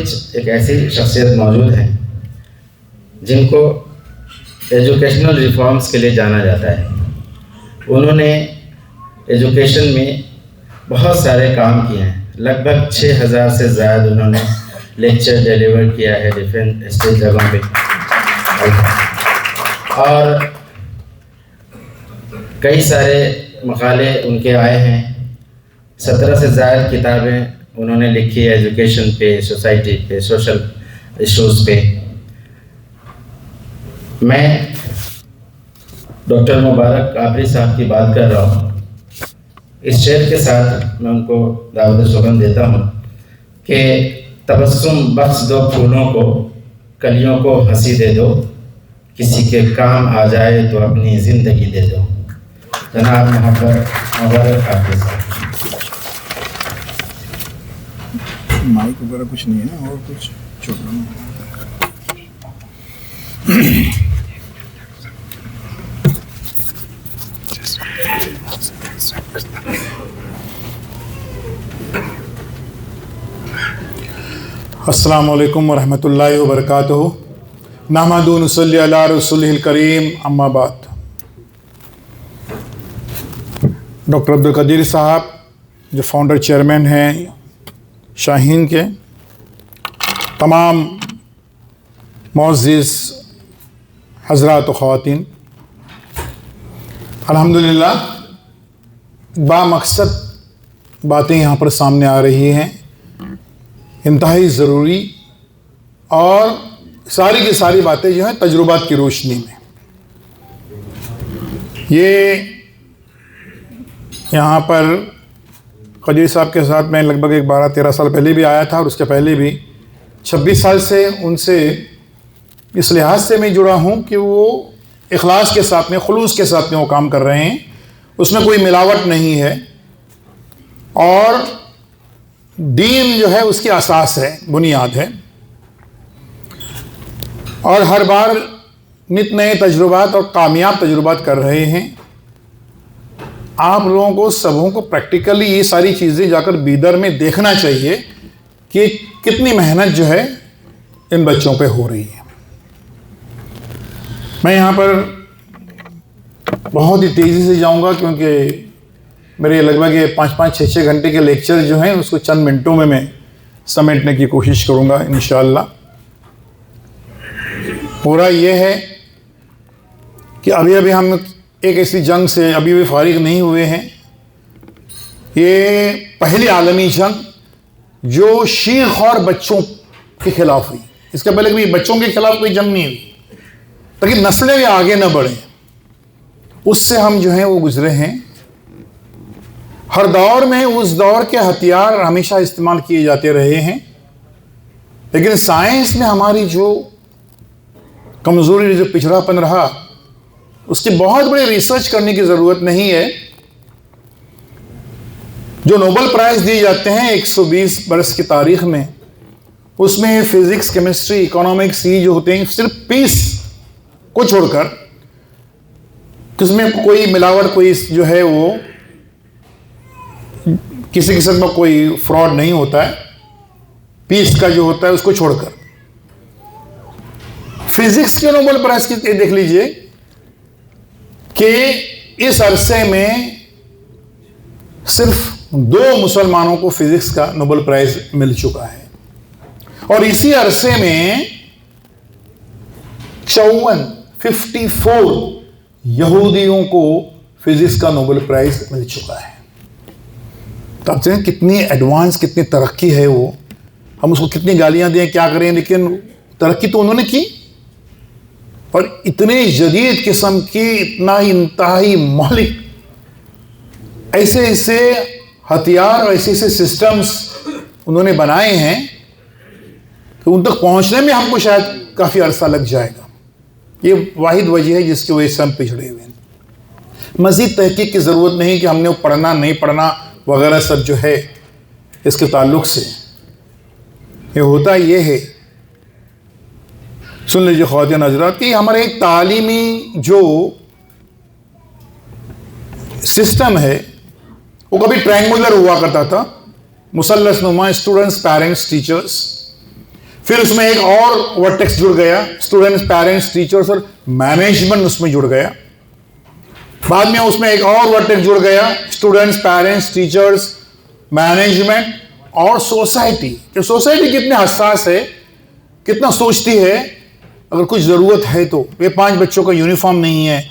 एक ऐसी शख्सियत मौजूद है जिनको एजुकेशनल रिफॉर्म्स के लिए जाना जाता है। उन्होंने एजुकेशन में बहुत सारे काम किए हैं। लगभग 6000 से ज़्यादा उन्होंने लेक्चर डिलीवर किया है डिफरेंट स्टेट जगहों पे, और कई सारे मकाले उनके आए हैं। 17 से ज़्यादा किताबें उन्होंने लिखी है एजुकेशन पे, सोसाइटी पे, सोशल इश्यूज़ पे। मैं डॉक्टर मुबारक काबरी साहब की बात कर रहा हूँ। इस शेर के साथ मैं उनको दावत सुगंध देता हूँ कि तबस्सुम बख्श दो फूलों को, कलियों को हंसी दे दो, किसी के काम आ जाए तो अपनी ज़िंदगी दे दो। जनाब मुबारक काबरी साहब। माइक वगैरह कुछ नहीं है और कुछ छोटा नहीं। अस्सलामु अलैकुम वरहमतुल्लाहि वबरकातुहू। नहमदु व नुसल्ली अला रसूलिहिल करीम, अम्मा बाद। डॉक्टर अब्दुल कदीर साहब जो फाउंडर चेयरमैन हैं शाहीन के, तमाम मुअज़्ज़िज़ हज़रात व ख़वातीन, अल्हम्दुलिल्लाह बामक़सद बातें यहाँ पर सामने आ रही हैं, इंतहाई ज़रूरी, और सारी की सारी बातें जो हैं तजुर्बात की रोशनी में। ये यहाँ पर कदीर साहब के साथ मैं लगभग एक 12-13 साल पहले भी आया था, और उसके पहले भी 26 साल से उनसे इस लिहाज से मैं जुड़ा हूँ कि वो इखलास के साथ में, खुलूस के साथ में वो काम कर रहे हैं। उसमें कोई मिलावट नहीं है, और दीन जो है उसकी असास है, बुनियाद है। और हर बार नित नए तजुर्बात और कामयाब तजुर्बात कर रहे हैं। आप लोगों को, सबों को प्रैक्टिकली ये सारी चीज़ें जाकर बीदर में देखना चाहिए कि कितनी मेहनत जो है इन बच्चों पे हो रही है। मैं यहाँ पर बहुत ही तेज़ी से जाऊँगा क्योंकि मेरे लगभग ये 5-5, 6-6 घंटे के लेक्चर जो हैं उसको चंद मिनटों में मैं समेटने की कोशिश करूँगा इंशाअल्लाह। पूरा ये है कि अभी हम एक ऐसी जंग से अभी भी फारिग नहीं हुए हैं। ये पहली आलमी जंग जो शीख और बच्चों के खिलाफ हुई। इसके पहले कभी बच्चों के खिलाफ कोई जंग नहीं हुई, ताकि नस्लें भी आगे न बढ़ें। उससे हम जो हैं वो गुजरे हैं। हर दौर में उस दौर के हथियार हमेशा इस्तेमाल किए जाते रहे हैं, लेकिन साइंस में हमारी जो कमज़ोरी, जो पिछड़ापन रहा, उसकी बहुत बड़ी रिसर्च करने की ज़रूरत नहीं है। जो नोबेल प्राइज़ दिए जाते हैं 120 बरस की तारीख में, उसमें फिज़िक्स, केमिस्ट्री, इकोनॉमिक्स, ये जो होते हैं, सिर्फ पीस को छोड़कर, उसमें कोई मिलावट, कोई जो है वो किसी किस्म में कोई फ्रॉड नहीं होता है, पीस का जो होता है उसको छोड़कर। फिजिक्स के नोबेल प्राइज की देख लीजिए कि इस अरसे में सिर्फ 2 मुसलमानों को फिजिक्स का नोबेल प्राइज मिल चुका है, और इसी अरसे में 54 यहूदियों को फिजिक्स का नोबेल प्राइज मिल चुका है। तो आप जानें कितनी एडवांस, कितनी तरक्की है वो। हम उसको कितनी गालियां दें, क्या करें, लेकिन तरक्की तो उन्होंने की, और इतने जदीद किस्म की, इतना ही इंतहाई मौलिक ऐसे ऐसे हथियार और ऐसे ऐसे सिस्टम्स उन्होंने बनाए हैं कि उन तक पहुंचने में हमको शायद काफ़ी अरसा लग जाएगा। ये वाहिद वजह है जिसकी वजह से हम पिछड़े हुए हैं। मज़ीद तहकीक की ज़रूरत नहीं कि हमने वो पढ़ना नहीं पढ़ना वगैरह सब जो है इसके ताल्लुक़ से। ये होता ये है, सुन लीजिए ख़वातीन हज़रात, कि हमारे एक तालीमी जो सिस्टम है वो कभी ट्रायंगुलर हुआ करता था, मुसल्लस नुमा, स्टूडेंट्स, पेरेंट्स, टीचर्स, फिर उसमें एक और वर्टेक्स जुड़ गया, स्टूडेंट्स, पेरेंट्स, टीचर्स और मैनेजमेंट उसमें जुड़ गया। बाद में उसमें एक और वर्टेक्स जुड़ गया, स्टूडेंट्स, पेरेंट्स, टीचर्स, मैनेजमेंट और सोसाइटी। कि सोसाइटी कितने हसास है, कितना सोचती है, अगर कुछ ज़रूरत है तो। ये 5 बच्चों का यूनिफॉर्म नहीं है,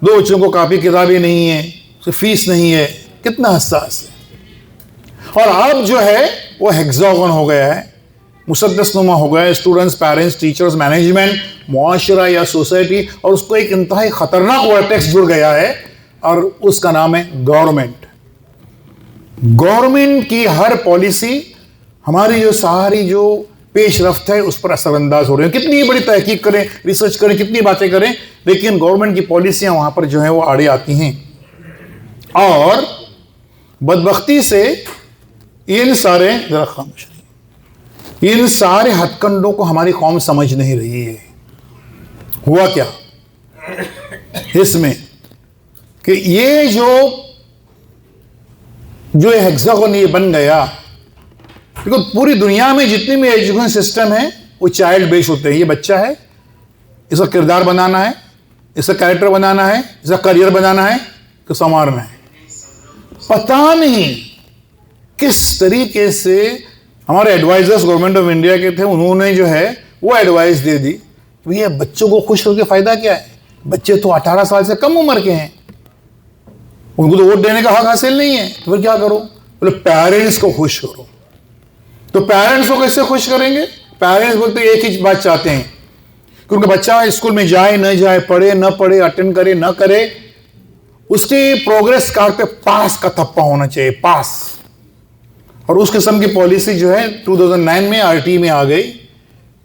2 बच्चों को कापी किताबें नहीं है, फीस नहीं है, कितना हसास है। और अब जो है वो हेक्सागन हो गया है, मुसद्दसनुमा हो गया है, स्टूडेंट्स, पेरेंट्स, टीचर्स, मैनेजमेंट, मुआशरा या सोसाइटी, और उसको एक इंतहाई खतरनाक वर्टेक्स जुड़ गया है और उसका नाम है गवर्नमेंट। गवर्नमेंट की हर पॉलिसी हमारी जो सारी जो पेशरफ्त है उस पर असरअंदाज हो रही है। कितनी बड़ी तहकीक करें, रिसर्च करें, कितनी बातें करें, लेकिन गवर्नमेंट की पॉलिसियां वहां पर जो है वो आड़े आती हैं। और बदबख्ती से इन सारे हथकंडों को हमारी कौम समझ नहीं रही है। हुआ क्या इसमें कि ये जो हेक्सागन ये बन गया, देखो पूरी दुनिया में जितने भी एजुकेशन सिस्टम है वो चाइल्ड बेस्ड होते हैं। ये बच्चा है, इसका किरदार बनाना है, इसका कैरेक्टर बनाना है, इसका करियर बनाना है, तो संवारना है। पता नहीं किस तरीके से हमारे एडवाइजर्स गवर्नमेंट ऑफ इंडिया के थे, उन्होंने जो है वो एडवाइस दे दी, भैया बच्चों को खुश होकर फायदा क्या है, बच्चे तो 18 साल से कम उम्र के हैं, उनको तो वोट देने का हक हासिल नहीं है, तो फिर क्या करो, बोले पेरेंट्स को खुश करो। तो पेरेंट्स को कैसे खुश करेंगे? पेरेंट्स बोलते एक ही बात चाहते हैं कि उनका बच्चा स्कूल में जाए न जाए, पढ़े न पढ़े, अटेंड करे न करे, उसकी प्रोग्रेस कार्ड पे पास का थप्पा होना चाहिए, पास। और उस किस्म की पॉलिसी जो है 2009 में आरटी में आ गई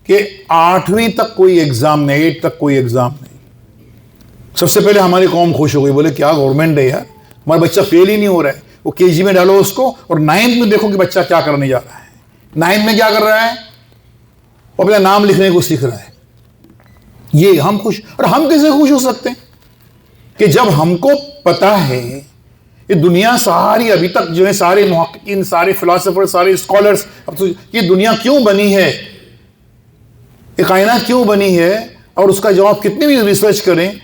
कि 8वीं तक कोई एग्जाम नहीं, 8 तक कोई एग्जाम नहीं। सबसे पहले हमारी कौम खुश हो गई, बोले क्या गवर्नमेंट है यार, हमारा बच्चा फेल ही नहीं हो रहा है। वो केजी में डालो उसको और 9th में देखो कि बच्चा क्या करने जा रहा है। 9th में क्या कर रहा है, वो अपना नाम लिखने को सीख रहा है। ये हम खुश, और हम कैसे खुश हो सकते हैं कि जब हमको पता है ये दुनिया सारी अभी तक जो है, सारे मुहक्किकीन, सारे फिलोसोफर, सारे स्कॉलर्स, अब तो ये दुनिया क्यों बनी है, ये कायनात क्यों बनी है, और उसका जवाब कितनी भी रिसर्च करें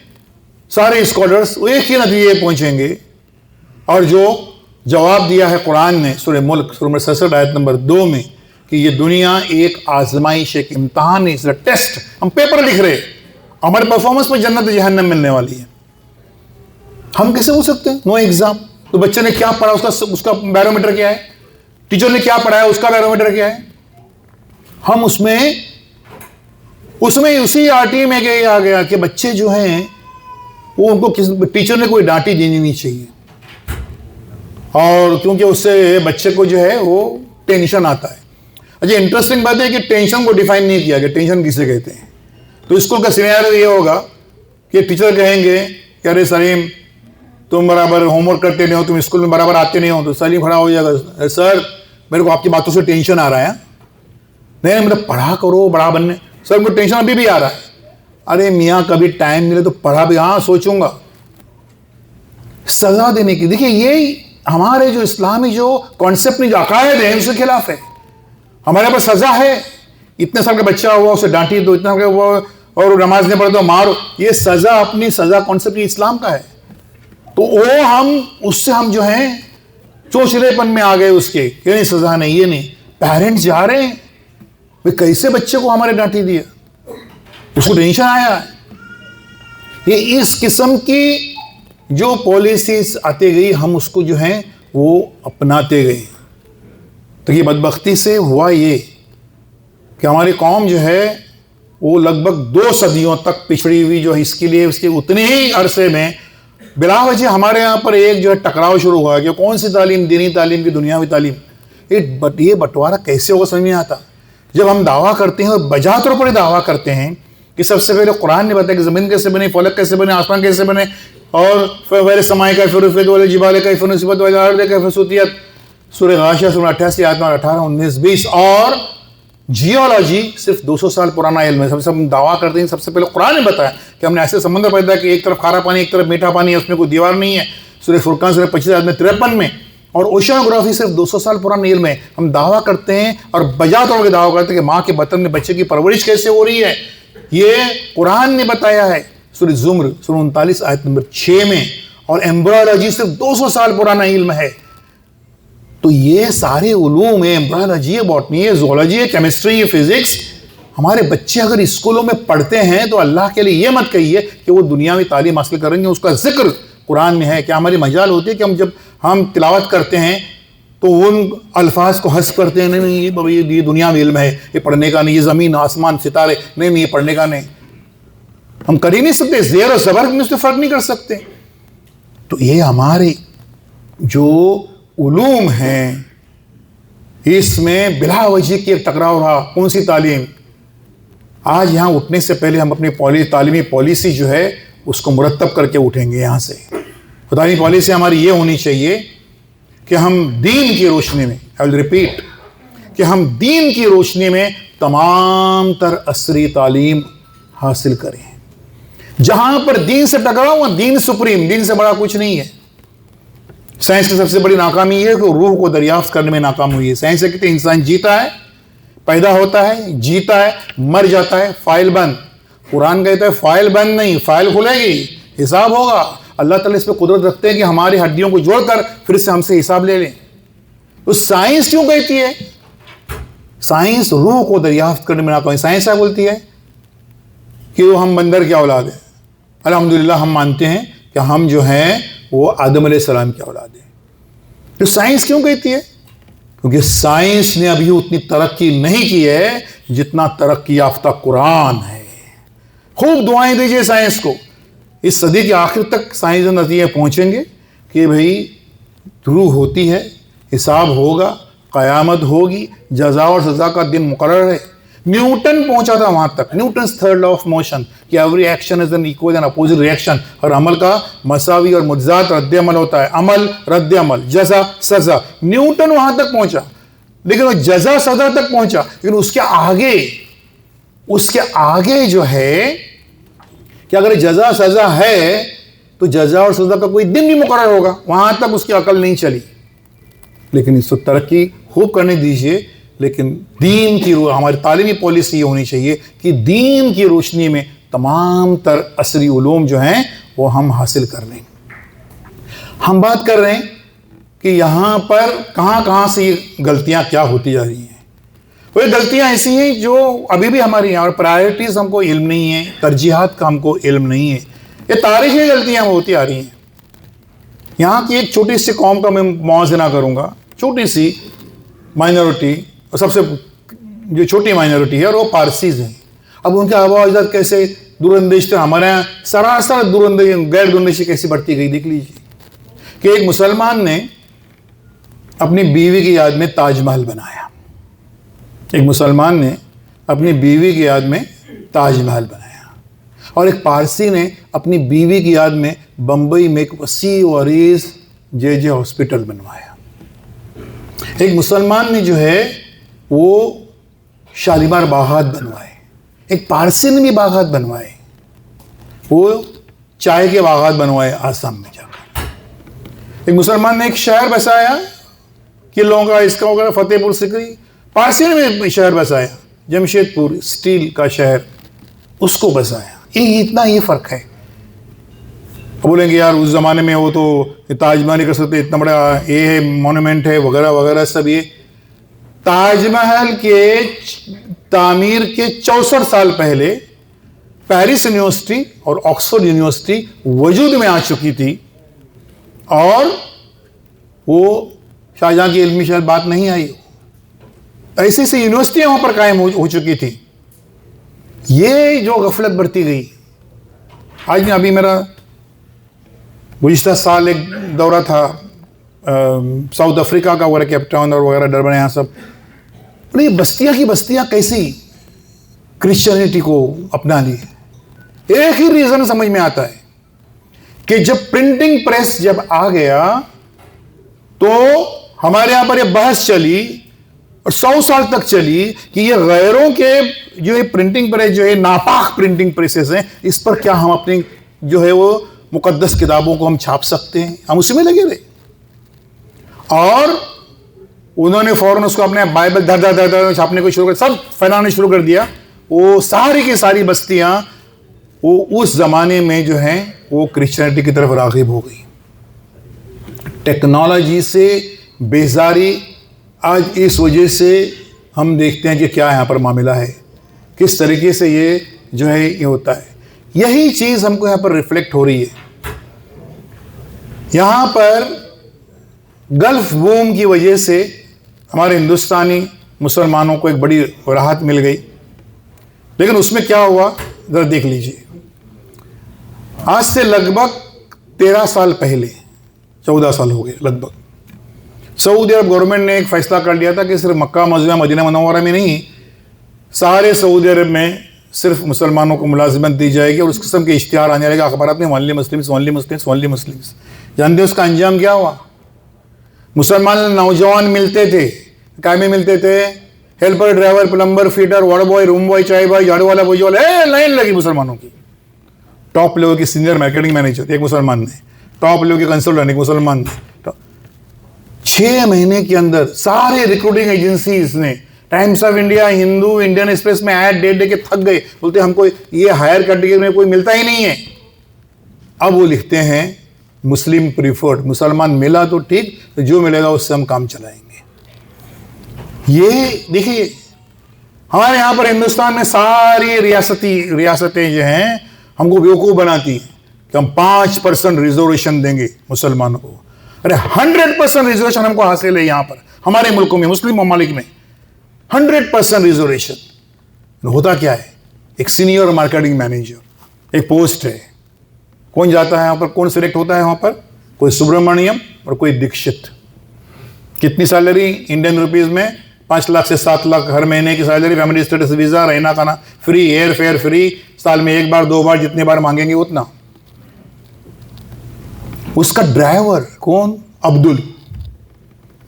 सारे स्कॉलर्स वो एक ही नतीजे पहुंचेंगे। और जो जवाब दिया है कुरान ने सूरह मुल्क सूरह नंबर 67 आयत नंबर 2 में कि ये दुनिया एक आजमाइश, एक इम्तहान है, इसका टेस्ट, हम पेपर लिख रहे, हमारे परफॉर्मेंस पर जन्नत जहन्नम मिलने वाली है। हम कैसे हो सकते हैं? No exam. तो बच्चे ने क्या पढ़ा, उसका बैरोमीटर क्या है, टीचर ने क्या पढ़ाया, उसका बैरोमीटर क्या है। हम उसमें उसी आरटी में गए आ गया कि बच्चे जो हैं वो, उनको टीचर ने कोई डांटी देनी नहीं चाहिए, और क्योंकि उससे बच्चे को जो है वो टेंशन आता है। अच्छा, इंटरेस्टिंग बात है कि टेंशन को डिफाइन नहीं किया गया, टेंशन किसे कहते हैं। तो स्कूल का सिनेरियो ये होगा कि टीचर कहेंगे कि अरे सलीम तुम बराबर होमवर्क करते नहीं हो, तुम स्कूल में बराबर आते नहीं हो, तो सलीम खड़ा हो जाएगा, सर मेरे को आपकी बातों से टेंशन आ रहा है। नहीं मतलब पढ़ा करो, बड़ा बनने। सर मुझे टेंशन अभी भी आ रहा है। अरे मियाँ कभी टाइम मिले तो पढ़ा भी, हाँ सोचूंगा। सजा देने की, देखिए ये हमारे जो इस्लामी जो कॉन्सेप्ट में जो अकायद है उसके खिलाफ है। हमारे पास सजा है, इतने साल का बच्चा हुआ उसे डांटी दो, इतना हुआ और नमाज नहीं पढ़े तो मारो, ये सजा, अपनी सजा कॉन्सेप्ट इस्लाम का है। तो वो हम उससे हम जो है चोचलेपन में आ गए उसके, ये नहीं सजा नहीं, ये नहीं। पेरेंट्स जा रहे हैं, वे कैसे बच्चे को हमारे डांटी दिया, उसको टेंशन आया। ये इस किस्म की जो पॉलिसीज आते गई, हम उसको जो है वो अपनाते गए। तो ये बदबख्ती से हुआ ये कि हमारी कौम जो है वो लगभग 2 सदियों तक पिछड़ी हुई जो है। इसके लिए उसके उतने ही अरसे में बिला वजह हमारे यहाँ पर एक जो है टकराव शुरू हुआ कि कौन सी तालीम, दीनी तालीम की दुनियावी तालीम। ये बंटवारा कैसे होगा समझ नहीं आता। जब हम दावा करते हैं और बजा तौर पर दावा करते हैं कि सबसे पहले कुरान ने बताया कि ज़मीन कैसे बने, फलक कैसे बने, आसमान कैसे बने, और वैले समय का फिर वाले जिबाले का फिर वाले अर्द का फसूतियत, सूरह गाशिया सूरह 88 आयत 18, 19, 20। और जियोलॉजी सिर्फ 200 साल पुराना इल्म है। सबसे हम दावा करते हैं सबसे पहले कुरान ने बताया कि हमने ऐसे समंदर पैदा कि एक तरफ खारा पानी एक तरफ मीठा पानी है, उसमें कोई दीवार नहीं है। सूरह फुरकान सूरह 25 आयत में 53 में और ओशियानोग्राफी सिर्फ 200 साल पुरानी इल्म है। हम दावा करते हैं और बजा तोड़ के दावा करते हैं कि माँ के बतन में बच्चे की परवरिश कैसे हो रही है, ये कुरान ने बताया है सूरह ज़ुमर सूरह 39 आयत नंबर 6 में। और एम्ब्रियोलॉजी सिर्फ 200 साल पुराना इल्म है। तो ये सारे उलूम है, एम्ब्रियोलॉजी है, बॉटनी है, ज़ूलॉजी है, केमिस्ट्री है, फिजिक्स, हमारे बच्चे अगर स्कूलों में पढ़ते हैं तो अल्लाह के लिए ये मत कहिए कि वो दुनिया में तालीम हासिल करेंगे, उसका जिक्र कुरान में है। क्या हमारी मजाल होती है कि जब हम तिलावत करते हैं तो उन अल्फाज को हस्फ करते हैं, नहीं नहीं ये बाबा ये दुनिया में इल्म है, ये पढ़ने का नहीं, ये ज़मीन आसमान सितारे, नहीं नहीं ये पढ़ने का नहीं। हम कर ही नहीं सकते, ज़ेर और ज़बर में उससे फ़र्क नहीं कर सकते। तो ये हमारे जो उलूम हैं इसमें बिला वजह की एक टकराव रहा। कौन सी तालीम? आज यहाँ उठने से पहले हम अपनी तालीमी पॉलिसी जो है उसको मुरतब करके उठेंगे यहाँ से। तालीमी पॉलिसी हमारी ये होनी चाहिए कि हम दीन की रोशनी में, आई विल रिपीट, कि हम दीन की रोशनी में तमाम तर असरी तालीम हासिल करें। जहां पर दीन से टकराव, वहां दीन सुप्रीम, दीन से बड़ा कुछ नहीं है। साइंस की सबसे बड़ी नाकामी यह है कि रूह को दरियाफ्त करने में नाकाम हुई है। साइंस से कहते हैं इंसान जीता है, पैदा होता है, जीता है, मर जाता है, फाइल बंद। कुरान कहता है फाइल बंद नहीं, फाइल खुलेगी, हिसाब होगा। अल्लाह ताला इस पर कुदरत रखते हैं कि हमारी हड्डियों को जोड़कर फिर से हमसे हिसाब ले लें। तो साइंस क्यों कहती है? साइंस रूह को दरियाफ्त करने में नाकाम है। साइंस क्या बोलती है कि वो हम बंदर की औलाद है। अल्हम्दुलिल्लाह हम मानते हैं कि हम जो हैं वो आदम अलैहिस्सलाम की औलाद है। तो साइंस क्यों कहती है? क्योंकि साइंस ने अभी उतनी तरक्की नहीं की है जितना तरक्की याफ्ता कुरान है। खूब दुआएं दीजिए साइंस को, इस सदी के आखिर तक साइंस नतीजे पहुंचेंगे कि भाई रूह होती है, हिसाब होगा, क़यामत होगी, जज़ा और सज़ा का दिन मुकर्रर है। न्यूटन पहुंचा था वहां तक, Newton's third law of motion, कि every action is an equal and opposite reaction. और अमल का मसावी और मुज्जात रद्द अमल होता है, अमल रद्द अमल, जज़ा सज़ा। न्यूटन वहां तक पहुंचा, लेकिन वो जज़ा सज़ा तक पहुंचा, लेकिन उसके आगे जो है कि अगर जज़ा सज़ा है तो जज़ा और सज़ा का कोई दिन भी मुकर्रर होगा, वहां तक उसकी अकल नहीं चली। लेकिन इसको तरक्की खूब करने दीजिए, लेकिन दीन की हमारी तालीमी पॉलिसी ये होनी चाहिए कि दीन की रोशनी में तमाम तर असरी उलूम जो हैं वो हम हासिल कर लें। हम बात कर रहे हैं कि यहाँ पर कहाँ कहाँ से ये गलतियाँ क्या होती जा रही हैं। वो गलतियाँ ऐसी हैं जो अभी भी हमारी हैं, और प्रायोरिटीज़ हमको इल्म नहीं है, तरजीहात का हमको इल्म नहीं है। ये तारीख़ी गलतियाँ होती आ रही हैं। यहाँ की एक छोटी सी कौम का मैं मुआवजना करूँगा, छोटी सी माइनॉरिटी, और सबसे जो छोटी माइनॉरिटी है और वो पारसीज हैं। अब उनके आबा अजदाद कैसे दूरअंदेश थे, हमारे यहाँ सरासर दूरअंदेश, गैर दूरअंदेशी कैसी बढ़ती गई। देख लीजिए कि एक मुसलमान ने अपनी बीवी की याद में ताजमहल बनाया। एक मुसलमान ने अपनी बीवी की याद में ताजमहल बनाया, और एक पारसी ने अपनी बीवी की याद में बम्बई में एक वसी व अरीज जे हॉस्पिटल बनवाया। एक मुसलमान ने जो है वो शालीमार बागात बनवाए, एक पारसी ने भी बागात बनवाए, वो चाय के बागात बनवाए आसाम में जाकर। एक मुसलमान ने एक शहर बसाया किलों का, इसका वगैरह, फतेहपुर सिकरी। पारसी ने भी शहर बसाया, जमशेदपुर स्टील का शहर, उसको बसाया। ये इतना ही फ़र्क है। बोलेंगे यार उस ज़माने में वो तो ताजमहल नहीं कर सकते, इतना बड़ा ये है मोनूमेंट है वगैरह वगैरह सब। ये ताजमहल के तामीर के 64 साल पहले पेरिस यूनिवर्सिटी और ऑक्सफोर्ड यूनिवर्सिटी वजूद में आ चुकी थी, और वो शाहजहां की इल्मी शायद बात नहीं आई, ऐसी ऐसी यूनिवर्सिटियां वहां पर कायम हो चुकी थी। ये जो गफलत बढ़ती गई। आज में अभी मेरा गुज़िश्ता साल एक दौरा था साउथ अफ्रीका का, वगैरह केप टाउन और वगैरह डरबन, यहाँ सब। ये बस्तियाँ की बस्तियाँ कैसी क्रिश्चियनिटी को अपना ली। एक ही रीज़न समझ में आता है कि जब प्रिंटिंग प्रेस जब आ गया तो हमारे यहाँ पर ये बहस चली और 100 साल तक चली कि ये गैरों के जो ये प्रिंटिंग प्रेस जो है नापाक प्रिंटिंग प्रेसेस हैं, इस पर क्या हम अपनी जो है वो मुकद्दस किताबों को हम छाप सकते हैं। हम उसी में लगे रहे, और उन्होंने फौरन उसको अपने बाइबल धर छापने को शुरू कर, सब फैलाने शुरू कर दिया। वो सारी की सारी बस्तियां वो उस जमाने में जो है वो क्रिश्चियनिटी की तरफ राग़िब हो गई। टेक्नोलॉजी से बेजारी आज इस वजह से हम देखते हैं कि क्या यहाँ पर मामला है, किस तरीके से ये जो है ये होता है। यही चीज़ हमको यहाँ पर रिफ्लेक्ट हो रही है। यहाँ पर गल्फ बूम की वजह से हमारे हिंदुस्तानी मुसलमानों को एक बड़ी राहत मिल गई, लेकिन उसमें क्या हुआ ज़रा देख लीजिए। आज से लगभग 13 साल पहले, 14 साल हो गए लगभग, सऊदी अरब गवर्नमेंट ने एक फैसला कर लिया था कि सिर्फ मक्का मदीना मुनव्वरा में नहीं, सारे सऊदी अरब में सिर्फ मुसलमानों को मुलाजिमत दी जाएगी और उस किस्म के इश्तिहार आने लगेगा अखबारात में, only Muslims only Muslims only Muslims. जानते उसका अंजाम क्या हुआ? मुसलमान नौजवान मिलते थे, काय में मिलते थे? Helper, driver, plumber, fitter, ward boy, room boy, चाय बॉय, झाड़ू वाला, बोझ वाला, लाइन लगी मुसलमानों की। टॉप लेवल के सीनियर मार्केटिंग मैनेजर एक मुसलमान ने, टॉप लेवल के कंसल्टेंट एक मुसलमान ने। 6 महीने के अंदर सारे रिक्रूटिंग एजेंसीज ने, times of India, Hindu, Indian express में ऐड दे के थक गए, बोलते हमको ये हायर कैटेगरी में कोई मिलता ही नहीं है। अब वो लिखते हैं मुस्लिम प्रीफर्ड, मुसलमान मिला तो ठीक, तो जो मिलेगा उससे हम काम चलाएंगे। ये देखिए हमारे यहाँ पर हिंदुस्तान में सारी रियासतें जो हैं हमको बेवकूफ़ बनाती हैं कि हम 5% रिजर्वेशन देंगे मुसलमानों को। अरे 100% रिजर्वेशन हमको हासिल है यहाँ पर, हमारे मुल्कों में, मुस्लिम ममालिक में 100% रिजर्वेशन। होता क्या है? एक सीनियर मार्केटिंग मैनेजर एक पोस्ट है, कौन जाता है यहाँ पर, कौन सिलेक्ट होता है वहाँ पर? कोई सुब्रमण्यम और कोई दीक्षित। कितनी सैलरी इंडियन रुपीज़ में? 5 लाख से 7 लाख हर महीने की सैलरी, फैमिली स्टेटस, वीज़ा, रहना खाना फ्री, एयर फेयर फ्री, साल में 1 बार 2 बार जितने बार मांगेंगे उतना। उसका ड्राइवर कौन? अब्दुल,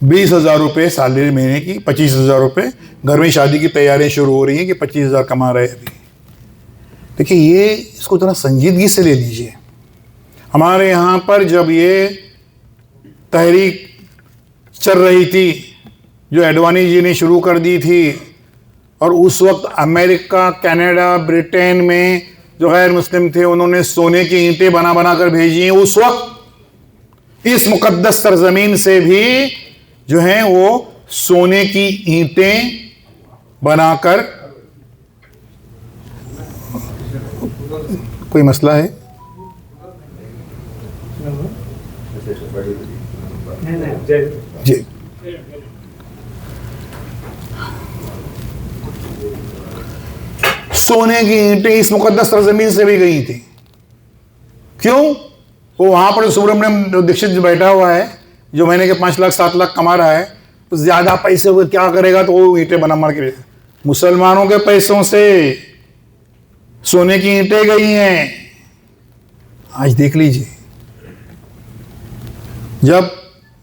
20,000 रुपये सैलरी महीने की, 25,000 रुपये। घर में शादी की तैयारियां शुरू हो रही हैं कि 25,000 कमा रहे अभी। देखिए ये इसको थोड़ा संजीदगी से ले लीजिए। हमारे यहाँ पर जब ये तहरीक चल रही थी जो एडवानी जी ने शुरू कर दी थी, और उस वक्त अमेरिका, कनाडा, ब्रिटेन में जो गैर मुस्लिम थे उन्होंने सोने की ईंटें बना बना कर भेजी हैं। उस वक्त इस मुकद्दस सरजमीन से भी जो हैं वो सोने की ईंटें बनाकर, कोई मसला है? जी, सोने की ईंटें इस मुकद्दस सरजमीन से भी गई थी। क्यों? वो वहां पर सुब्रमण्यम दीक्षित जो बैठा हुआ है, जो महीने के 5 लाख 7 लाख कमा रहा है, तो ज्यादा पैसे वो क्या करेगा? तो वो ईंटें बना मार के, मुसलमानों के पैसों से सोने की ईंटें गई हैं। आज देख लीजिए, जब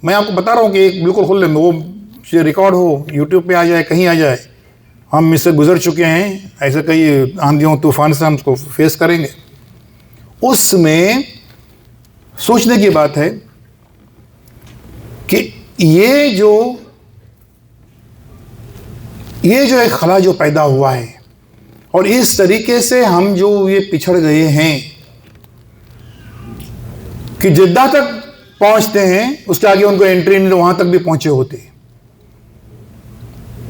मैं आपको बता रहा हूं कि एक बिल्कुल खुले में वो रिकॉर्ड हो, यूट्यूब पे आ जाए, कहीं आ जाए, हम इससे गुजर चुके हैं, ऐसे कई आंधियों तूफान से हम उसको फेस करेंगे। उसमें सोचने की बात है कि ये जो एक खला जो पैदा हुआ है, और इस तरीके से हम जो ये पिछड़ गए हैं कि जिद्दा तक पहुंचते हैं, उसके आगे उनको एंट्री नहीं, तो वहां तक भी पहुंचे होते।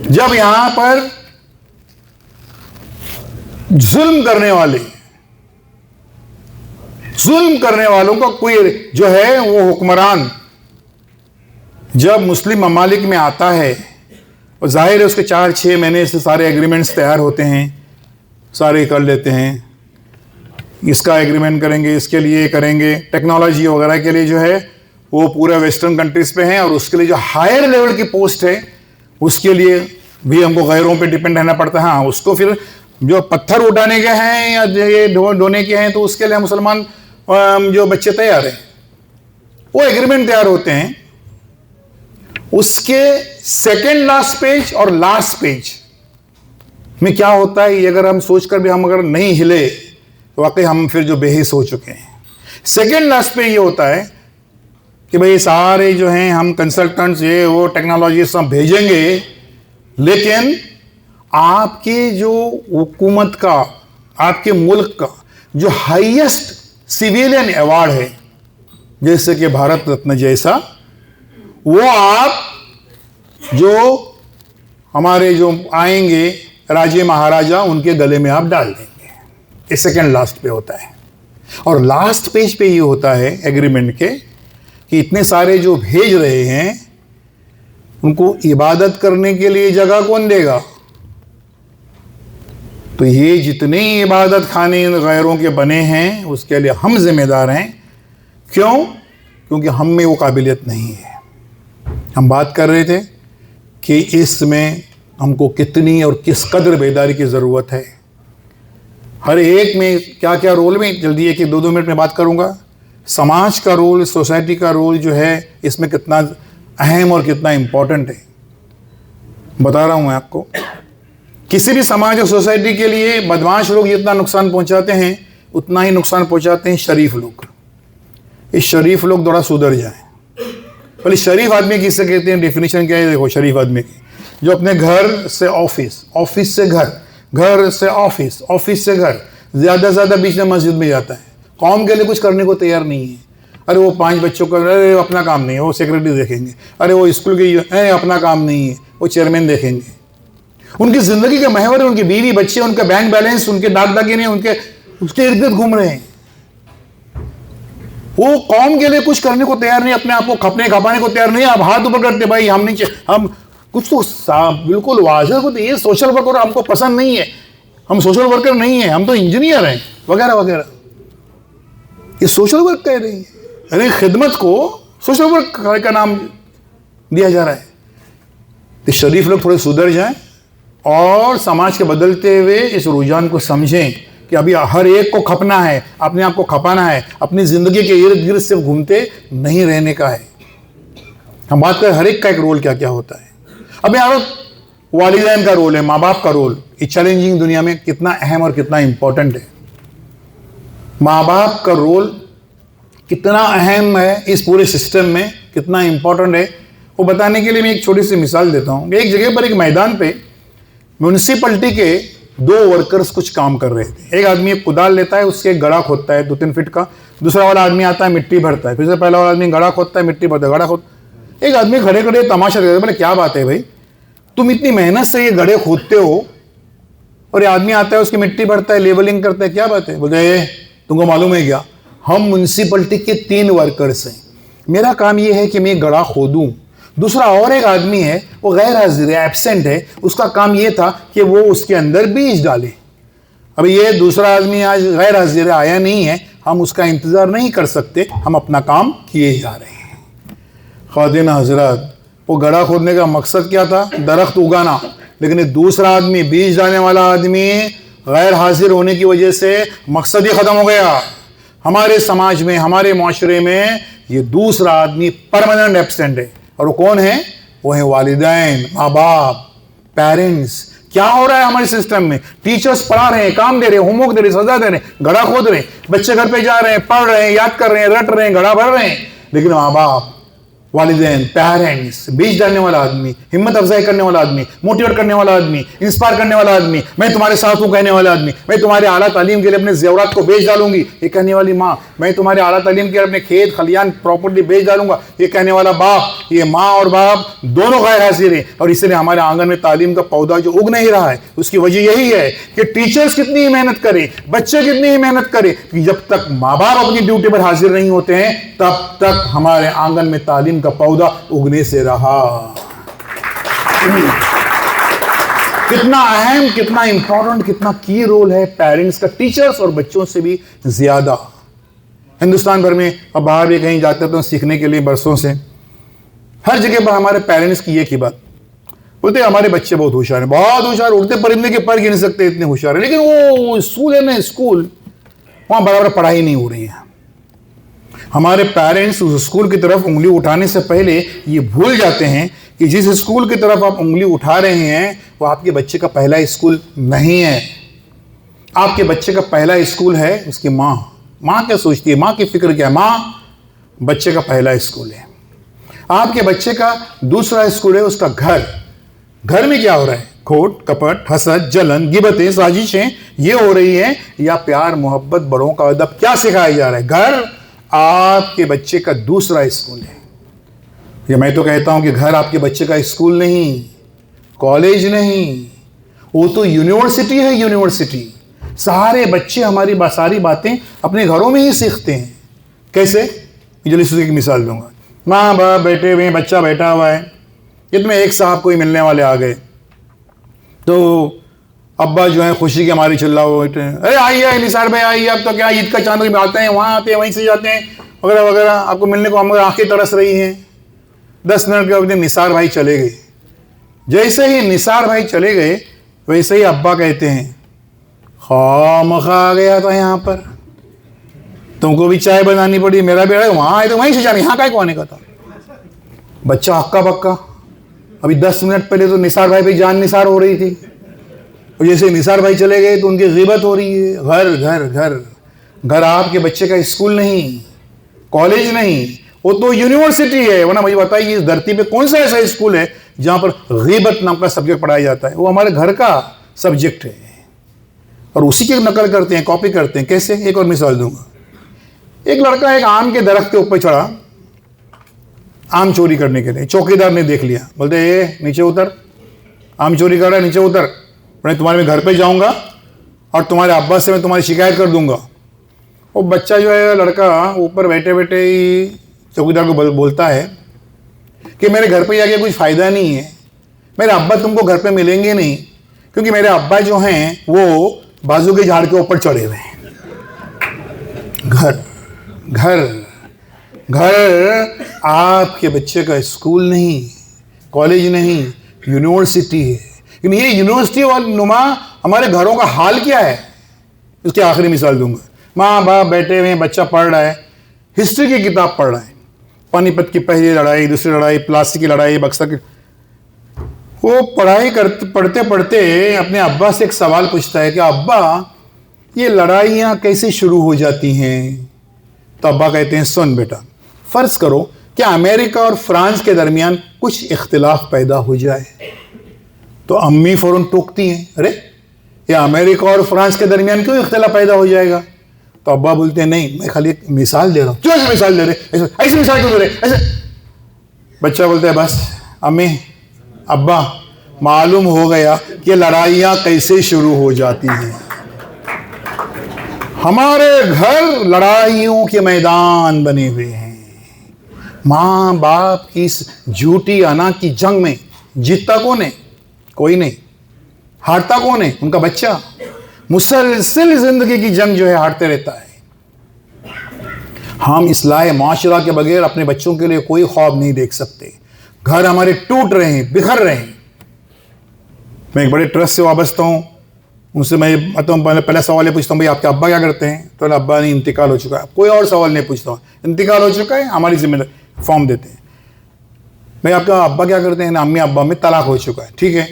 जब यहां पर जुल्म करने वालों का कोई जो है वो हुक्मरान जब मुस्लिम ममालिक में आता है, और जाहिर है उसके 4-6 महीने से सारे एग्रीमेंट्स तैयार होते हैं, सारे कर लेते हैं, इसका एग्रीमेंट करेंगे, इसके लिए करेंगे, टेक्नोलॉजी वगैरह के लिए जो है वो पूरे वेस्टर्न कंट्रीज पे हैं, और उसके लिए जो हायर लेवल की पोस्ट है उसके लिए भी हमको गैरों पे डिपेंड रहना पड़ता है। हाँ, उसको फिर जो पत्थर उठाने के हैं या ये ढोने के हैं, तो उसके लिए मुसलमान जो बच्चे तैयार हैं, वो एग्रीमेंट तैयार होते हैं। उसके सेकेंड लास्ट पेज और लास्ट पेज में क्या होता है, ये अगर हम सोचकर भी हम अगर नहीं हिले तो वाकई हम फिर जो बेहिस हो चुके हैं। सेकेंड लास्ट पे ये होता है कि भाई सारे जो हैं हम कंसल्टेंट्स ये वो टेक्नोलॉजी सब भेजेंगे, लेकिन आपके जो हुकूमत का, आपके मुल्क का जो हाईएस्ट सिविलियन अवार्ड है, जैसे कि भारत रत्न जैसा, वो आप जो हमारे जो आएंगे राजे महाराजा उनके गले में आप डाल देंगे। ये सेकेंड लास्ट पे होता है। और लास्ट पेज पे ये होता है एग्रीमेंट के कि इतने सारे जो भेज रहे हैं उनको इबादत करने के लिए जगह कौन देगा? तो ये जितने इबादत खाने गैरों के बने हैं उसके लिए हम जिम्मेदार हैं। क्यों? क्योंकि हम में वो काबिलियत नहीं है। हम बात कर रहे थे कि इसमें हमको कितनी और किस कदर बेदारी की ज़रूरत है। हर एक में क्या क्या रोल, में जल्दी 1-2 मिनट में बात करूंगा। समाज का रोल, सोसाइटी का रोल जो है इसमें कितना अहम और कितना इम्पोर्टेंट है बता रहा हूं मैं आपको। किसी भी समाज और सोसाइटी के लिए बदमाश लोग जितना नुकसान पहुंचाते हैं उतना ही नुकसान पहुंचाते हैं शरीफ लोग। ये शरीफ लोग थोड़ा सुधर जाएं। पहले शरीफ आदमी किससे कहते हैं, डेफिनेशन क्या है देखो शरीफ आदमी की। जो अपने घर से ऑफिस, ऑफिस से घर, घर से ऑफिस, ऑफिस से घर, ज़्यादा से ज़्यादा बीच में मस्जिद में जाता है, कौम के लिए कुछ करने को तैयार नहीं है। अरे वो 5 बच्चों का, अरे अपना काम नहीं है, वो सेक्रेटरी देखेंगे। अरे वो स्कूल के अपना काम नहीं है, वो चेयरमैन देखेंगे। उनकी ज़िंदगी के महवर है, उनकी बीवी बच्चे, उनका बैंक बैलेंस, उनके दाग दागिने उनके उसके इर्द गिर्द घूम रहे हैं। वो कौम के लिए कुछ करने को तैयार नहीं, अपने आप को खपने खपाने को तैयार नहीं। आप हाथ ऊपर करते भाई हम नहीं, हम कुछ तो बिल्कुल वाजह को, तो ये सोशल वर्कर हमको पसंद नहीं है, हम सोशल वर्कर नहीं है, हम तो इंजीनियर हैं वगैरह वगैरह। ये सोशल वर्क कह रही है। अरे खिदमत को सोशल वर्क का नाम दिया जा रहा है। तो शरीफ लोग थोड़े सुधर जाएं और समाज के बदलते हुए इस रुझान को समझें कि अभी हर एक को खपना है, अपने आप को खपाना है, अपनी ज़िंदगी के इर्द गिर्द सिर्फ घूमते नहीं रहने का है। हम बात करें हर एक का एक रोल क्या क्या होता है। अब यहाँ वालिदैन का रोल है, माँ बाप का रोल इस चैलेंजिंग दुनिया में कितना अहम और कितना इंपॉर्टेंट है। माँ बाप का रोल कितना अहम है इस पूरे सिस्टम में, कितना इंपॉर्टेंट है, वो बताने के लिए मैं एक छोटी सी मिसाल देता हूँ। एक जगह पर एक मैदान पे म्यूनिसिपलिटी के 2 वर्कर्स कुछ काम कर रहे थे। एक आदमी एक कुदाल लेता है, उससे एक गड्ढा खोदता है 2-3 फीट का, दूसरा वाला आदमी आता है मिट्टी भरता है, फिर से पहला वाला आदमी गड्ढा खोदता है, मिट्टी भरता है, गड्ढा खोद। एक आदमी खड़े खड़े तमाशा देखते, बोले क्या बात है भाई, तुम इतनी मेहनत से ये गड्ढे खोदते हो और ये आदमी आता है उसकी मिट्टी भरता है, लेबलिंग करता है, क्या बात है? बोलते तुमको मालूम है क्या, हम म्यूनिसिपलिटी के 3 वर्कर्स हैं, मेरा काम ये है कि मैं गड्ढा खोदूं, दूसरा और एक आदमी है वो गैर हाजिर है, एब्सेंट है, उसका काम ये था कि वो उसके अंदर बीज डाले। अब ये दूसरा आदमी आज गैर हाजिर आया नहीं है, हम उसका इंतज़ार नहीं कर सकते, हम अपना काम किए जा रहे हैं। ख़वातीन हज़रात, वो गड्ढा खोदने का मकसद क्या था? दरख्त उगाना। लेकिन दूसरा आदमी, बीज डालने वाला आदमी गैर हाजिर होने की वजह से मकसद ही ख़त्म हो गया। हमारे समाज में, हमारे माशरे में ये दूसरा आदमी परमानेंट एब्सेंट है। और वो कौन है? वो है वालिदैन, माँ बाप, पेरेंट्स। क्या हो रहा है हमारे सिस्टम में? टीचर्स पढ़ा रहे हैं, काम दे रहे हैं, होमवर्क दे रहे हैं, सजा दे रहे हैं, गड्ढा खोद रहे हैं, बच्चे घर पे जा रहे हैं, पढ़ रहे हैं, याद कर रहे हैं, रट रहे हैं, गड्ढा भर रहे हैं। लेकिन माँ बाप, वालिदैन, पेरेंट्स, बीज डालने वाला आदमी, हिम्मत अफजाई करने वाला आदमी, मोटिवेट करने वाला आदमी, इंस्पायर करने वाला आदमी, मैं तुम्हारे साथ हूँ कहने वाला आदमी, मैं तुम्हारे आला तालीम के लिए अपने ज़ेवरात को बेच डालूंगी ये कहने वाली माँ, मैं तुम्हारे आला तालीम के लिए अपने खेत खलियान प्रॉपर्टी बेच डालूंगा ये कहने वाला बाप। ये माँ और बाप दोनों गैर हाजिर हैं और इसलिए हमारे आंगन में तालीम का पौधा जो उग नहीं रहा है उसकी वजह यही है कि टीचर्स कितनी ही मेहनत करें, बच्चे कितनी ही मेहनत करें, कि जब तक माँ बाप अपनी ड्यूटी पर हाजिर नहीं होते हैं तब तक हमारे आंगन में तालीम का पौधा उगने से रहा। कितना अहम, कितना इंपॉर्टेंट, कितना की रोल है पेरेंट्स का, टीचर्स और बच्चों से भी ज्यादा। हिंदुस्तान भर में अब बाहर भी कहीं जाते तो सीखने के लिए बरसों से हर जगह पर हमारे पेरेंट्स की एक ही बात बोलते, हमारे बच्चे बहुत होशियार हैं, बहुत होशियार, उड़ते परिंदे के पर गिन सकते इतने होशियार है, लेकिन वो स्कूल है ना, स्कूल वहां बराबर पढ़ाई नहीं हो रही है। हमारे पेरेंट्स उस स्कूल की तरफ उंगली उठाने से पहले ये भूल जाते हैं कि जिस स्कूल की तरफ आप उंगली उठा रहे हैं वो आपके बच्चे का पहला स्कूल नहीं है। आपके बच्चे का पहला स्कूल है उसकी माँ। माँ क्या सोचती है, माँ की फिक्र क्या है? माँ बच्चे का पहला स्कूल है, आपके बच्चे का दूसरा स्कूल है उसका घर। घर में क्या हो रहा है? खोट, कपट, हसद, जलन, गिबतें, साजिशें ये हो रही हैं, या प्यार, मोहब्बत, बड़ों का अदब क्या सिखाया जा रहा है? घर आपके बच्चे का दूसरा स्कूल है। ये मैं तो कहता हूं कि घर आपके बच्चे का स्कूल नहीं, कॉलेज नहीं, वो तो यूनिवर्सिटी है। यूनिवर्सिटी सारे बच्चे हमारी सारी बातें अपने घरों में ही सीखते हैं। कैसे? जल्दी एक मिसाल दूंगा। माँ बाप बैठे हुए हैं, बच्चा बैठा हुआ है, इतने एक साहब कोई मिलने वाले आ गए, तो अब्बा जो है खुशी के हमारी चिल्ला हुए, अरे आइए निसार भाई आइए, अब तो क्या ईद का चांद में आते हैं, वहाँ आते हैं, वहीं से जाते हैं, वगैरह वगैरह, आपको मिलने को हमारी आंखें तरस रही हैं। 10 मिनट के बाद निसार भाई चले गए। जैसे ही निसार भाई चले गए वैसे ही अब्बा कहते हैं, खामखा आ गया था यहाँ पर, तुमको भी चाय बनानी पड़ी, मेरा भी वहाँ आए तो वहीं से जाने, यहाँ का आने का था। बच्चा हक्का बक्का। अभी 10 मिनट पहले तो निसार भाई पे जान निसार हो रही थी, और जैसे निसार भाई चले गए तो उनकी ग़ीबत हो रही है। घर घर घर घर आपके बच्चे का स्कूल नहीं, कॉलेज नहीं, वो तो यूनिवर्सिटी है। वरना मुझे बताइए इस धरती पे कौन सा ऐसा स्कूल है जहाँ पर ग़ीबत नाम का सब्जेक्ट पढ़ाया जाता है? वो हमारे घर का सब्जेक्ट है, और उसी की नकल करते हैं, कॉपी करते हैं। कैसे? एक और मिसाल दूंगा। एक लड़का एक आम के दरख्त के ऊपर चढ़ा आम चोरी करने के लिए। चौकीदार ने देख लिया, बोलते ए नीचे उतर, आम चोरी कर रहा है, नीचे उतर, मैं तुम्हारे घर पे जाऊंगा और तुम्हारे अब्बा से मैं तुम्हारी शिकायत कर दूंगा। वो बच्चा जो है, लड़का, ऊपर बैठे बैठे ही चौकीदार को बोलता है कि मेरे घर पे जाके कुछ फ़ायदा नहीं है, मेरे अब्बा तुमको घर पे मिलेंगे नहीं, क्योंकि मेरे अब्बा जो हैं वो बाजू के झाड़ के ऊपर चढ़े हुए हैं। घर घर घर आपके बच्चे का स्कूल नहीं, कॉलेज नहीं, यूनिवर्सिटी है। लेकिन ये यूनिवर्सिटी वाले नुमा हमारे घरों का हाल क्या है? इसकी आखिरी मिसाल दूंगा। माँ बाप बैठे हुए हैं, बच्चा पढ़ रहा है, हिस्ट्री की किताब पढ़ रहा है, पानीपत की पहली लड़ाई, दूसरी लड़ाई, प्लासी की लड़ाई, बक्सर की। वो पढ़ाई पढ़ते पढ़ते अपने अब्बा से एक सवाल पूछता है कि अब्बा ये लड़ाइयाँ कैसे शुरू हो जाती हैं? तो अब्बा कहते हैं, सुन बेटा, फर्ज करो कि अमेरिका और फ्रांस के दरमियान कुछ इख्तिलाफ पैदा हो जाए। तो अम्मी फौरन टोकती हैं, अरे ये अमेरिका और फ्रांस के दरमियान क्यों इख्तिलाफ पैदा हो जाएगा? तो अब्बा बोलते हैं, नहीं मैं खाली एक मिसाल दे रहा हूँ। क्यों ऐसी मिसाल दे रहे, ऐसे मिसाल क्यों दे रहे ऐसे? बच्चा बोलता है, बस अम्मी अब्बा मालूम हो गया कि लड़ाइयाँ कैसे शुरू हो जाती हैं। हमारे घर लड़ाइयों के मैदान बने हुए हैं। माँ बाप की इस झूठी अना की जंग में जीतता कौन है? कोई नहीं। हारता कौन है? उनका बच्चा। मुसलसल जिंदगी की जंग जो है हारते रहता है। हम इस्लाह माशरा के बगैर अपने बच्चों के लिए कोई ख्वाब नहीं देख सकते। घर हमारे टूट रहे हैं, बिखर रहे हैं। मैं एक बड़े ट्रस्ट से वाबस्ता हूँ, उनसे मैं पहला सवाल ये पूछता हूँ, भाई आपके अब्बा क्या करते हैं? तो अब्बा नहीं, इंतकाल हो चुका है। कोई और सवाल नहीं पूछता हूँ, इंतकाल हो चुका है, हमारी जिम्मेदारी, फॉर्म देते हैं। भाई आपका अब्बा क्या करते हैं? अम्मी अब्बा में तलाक हो चुका है। ठीक है,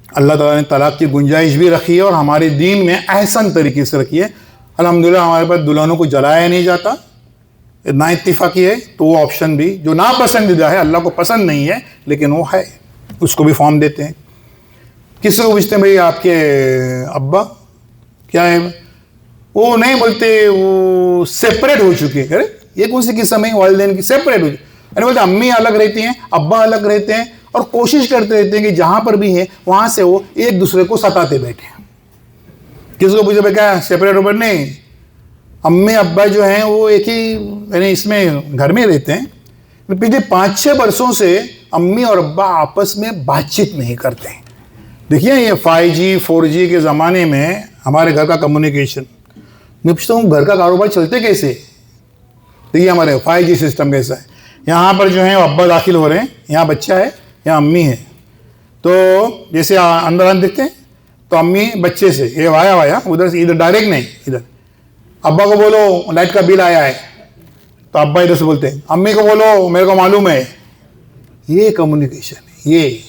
अल्लाह ताला ने तलाक की गुंजाइश भी रखी है और हमारे दीन में एहसन तरीके से रखी है। अल्हम्दुलिल्लाह हमारे पास दुल्हनों को जलाया नहीं जाता, ना इत्तिफाकी है, तो वो ऑप्शन भी जो ना पसंदीदा है, अल्लाह को पसंद नहीं है, लेकिन वो है, उसको भी फॉर्म देते हैं। किसी को पूछते हैं, भाई आपके अब्बा क्या है? वो नहीं बोलते, वो सेपरेट हो चुके हैं। अरे ये कौन सी किस्म है वालिदैन की? सेपरेट हो चुके। अरे बोलते अम्मी अलग रहती हैं, अब्बा अलग रहते हैं, और कोशिश करते रहते हैं कि जहां पर भी है वहां से वो एक दूसरे को सताते बैठे। किसी को पूछे, भाई क्या सेपरेट हो? नहीं, अम्मी अब्बा जो हैं वो एक ही यानी इसमें घर में रहते हैं। पिछले 5-6 वर्षों से अम्मी और अब्बा आपस में बातचीत नहीं करते हैं। देखिए ये 5G 4G के ज़माने में हमारे घर का कम्युनिकेशन, मैं पूछता हूँ घर का कारोबार चलते कैसे? देखिए हमारे 5G सिस्टम कैसा है। यहाँ पर जो है अब्बा दाखिल हो रहे हैं, यहाँ बच्चा है, यहाँ अम्मी है। तो जैसे अंदर देखते हैं तो अम्मी बच्चे से, ये वाया उधर से, इधर डायरेक्ट नहीं, इधर अब्बा को बोलो लाइट का बिल आया है, तो अब्बा इधर से बोलते हैं अम्मी को बोलो मेरे को मालूम है। ये कम्युनिकेशन है। ये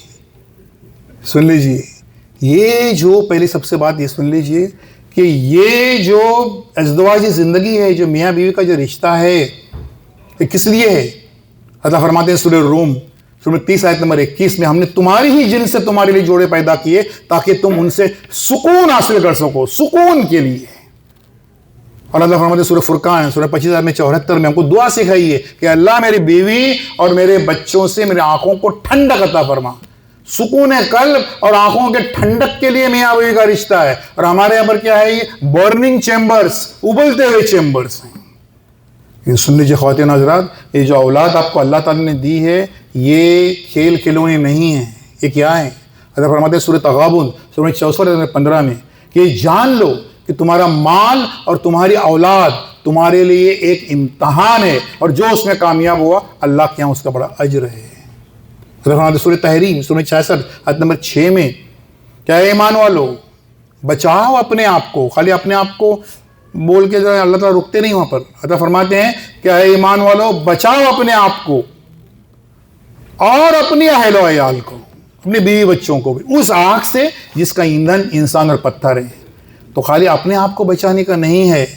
सुन लीजिए, ये जो पहले सबसे बात ये सुन लीजिए कि ये जो अज़दवाजी ज़िंदगी है, जो मियाँ बीवी का जो रिश्ता है, ये किस लिए है? अल्लाह फरमाते हैं सूरह रूम सूरह 30 आयत नंबर 21 में, हमने तुम्हारी ही जिन से तुम्हारे लिए जोड़े पैदा किए ताकि तुम उनसे सुकून हासिल कर सको, सुकून के लिए। और अल्लाह फरमाते हैं सूरह फुरकान सूरह 25 आयत में 74 में हमको दुआ सिखाई है कि अल्लाह मेरी बीवी और मेरे बच्चों से मेरी आंखों को ठंडक अता फरमा। सुकून कल्ब और आंखों के ठंडक के लिए मियां बीवी का रिश्ता है। और हमारे यहाँ पर क्या है, ये बर्निंग चैम्बर्स, उबलते हुए चैम्बर्स हैं। ये सुन लीजिए ख्वातीन हज़रात, ये जो औलाद आपको अल्लाह ताला ने दी है ये खेल खिलौने नहीं है। ये क्या है? अल्लाह फरमाते हैं सूरह तगाबुन सूरह 64-15 में कि ये जान लो कि तुम्हारा माल और तुम्हारी औलाद तुम्हारे लिए एक इम्तहान है और जो उसमें कामयाब हुआ अल्लाह के यहाँ उसका बड़ा अजर है। सूरह तहरीम सूरह 66 आयत नंबर 6 में, क्या ईमान वालो बचाओ अपने आप को, खाली अपने आप को बोल के जो अल्लाह ताला रुकते नहीं वहां पर। अल्लाह फरमाते हैं क्या ईमान वालो बचाओ अपने आप को और अपनी अहलो अयाल को, अपने बीवी बच्चों को भी उस आग से जिसका ईंधन इंसान और पत्थर है। तो खाली अपने आप को बचाने का नहीं है।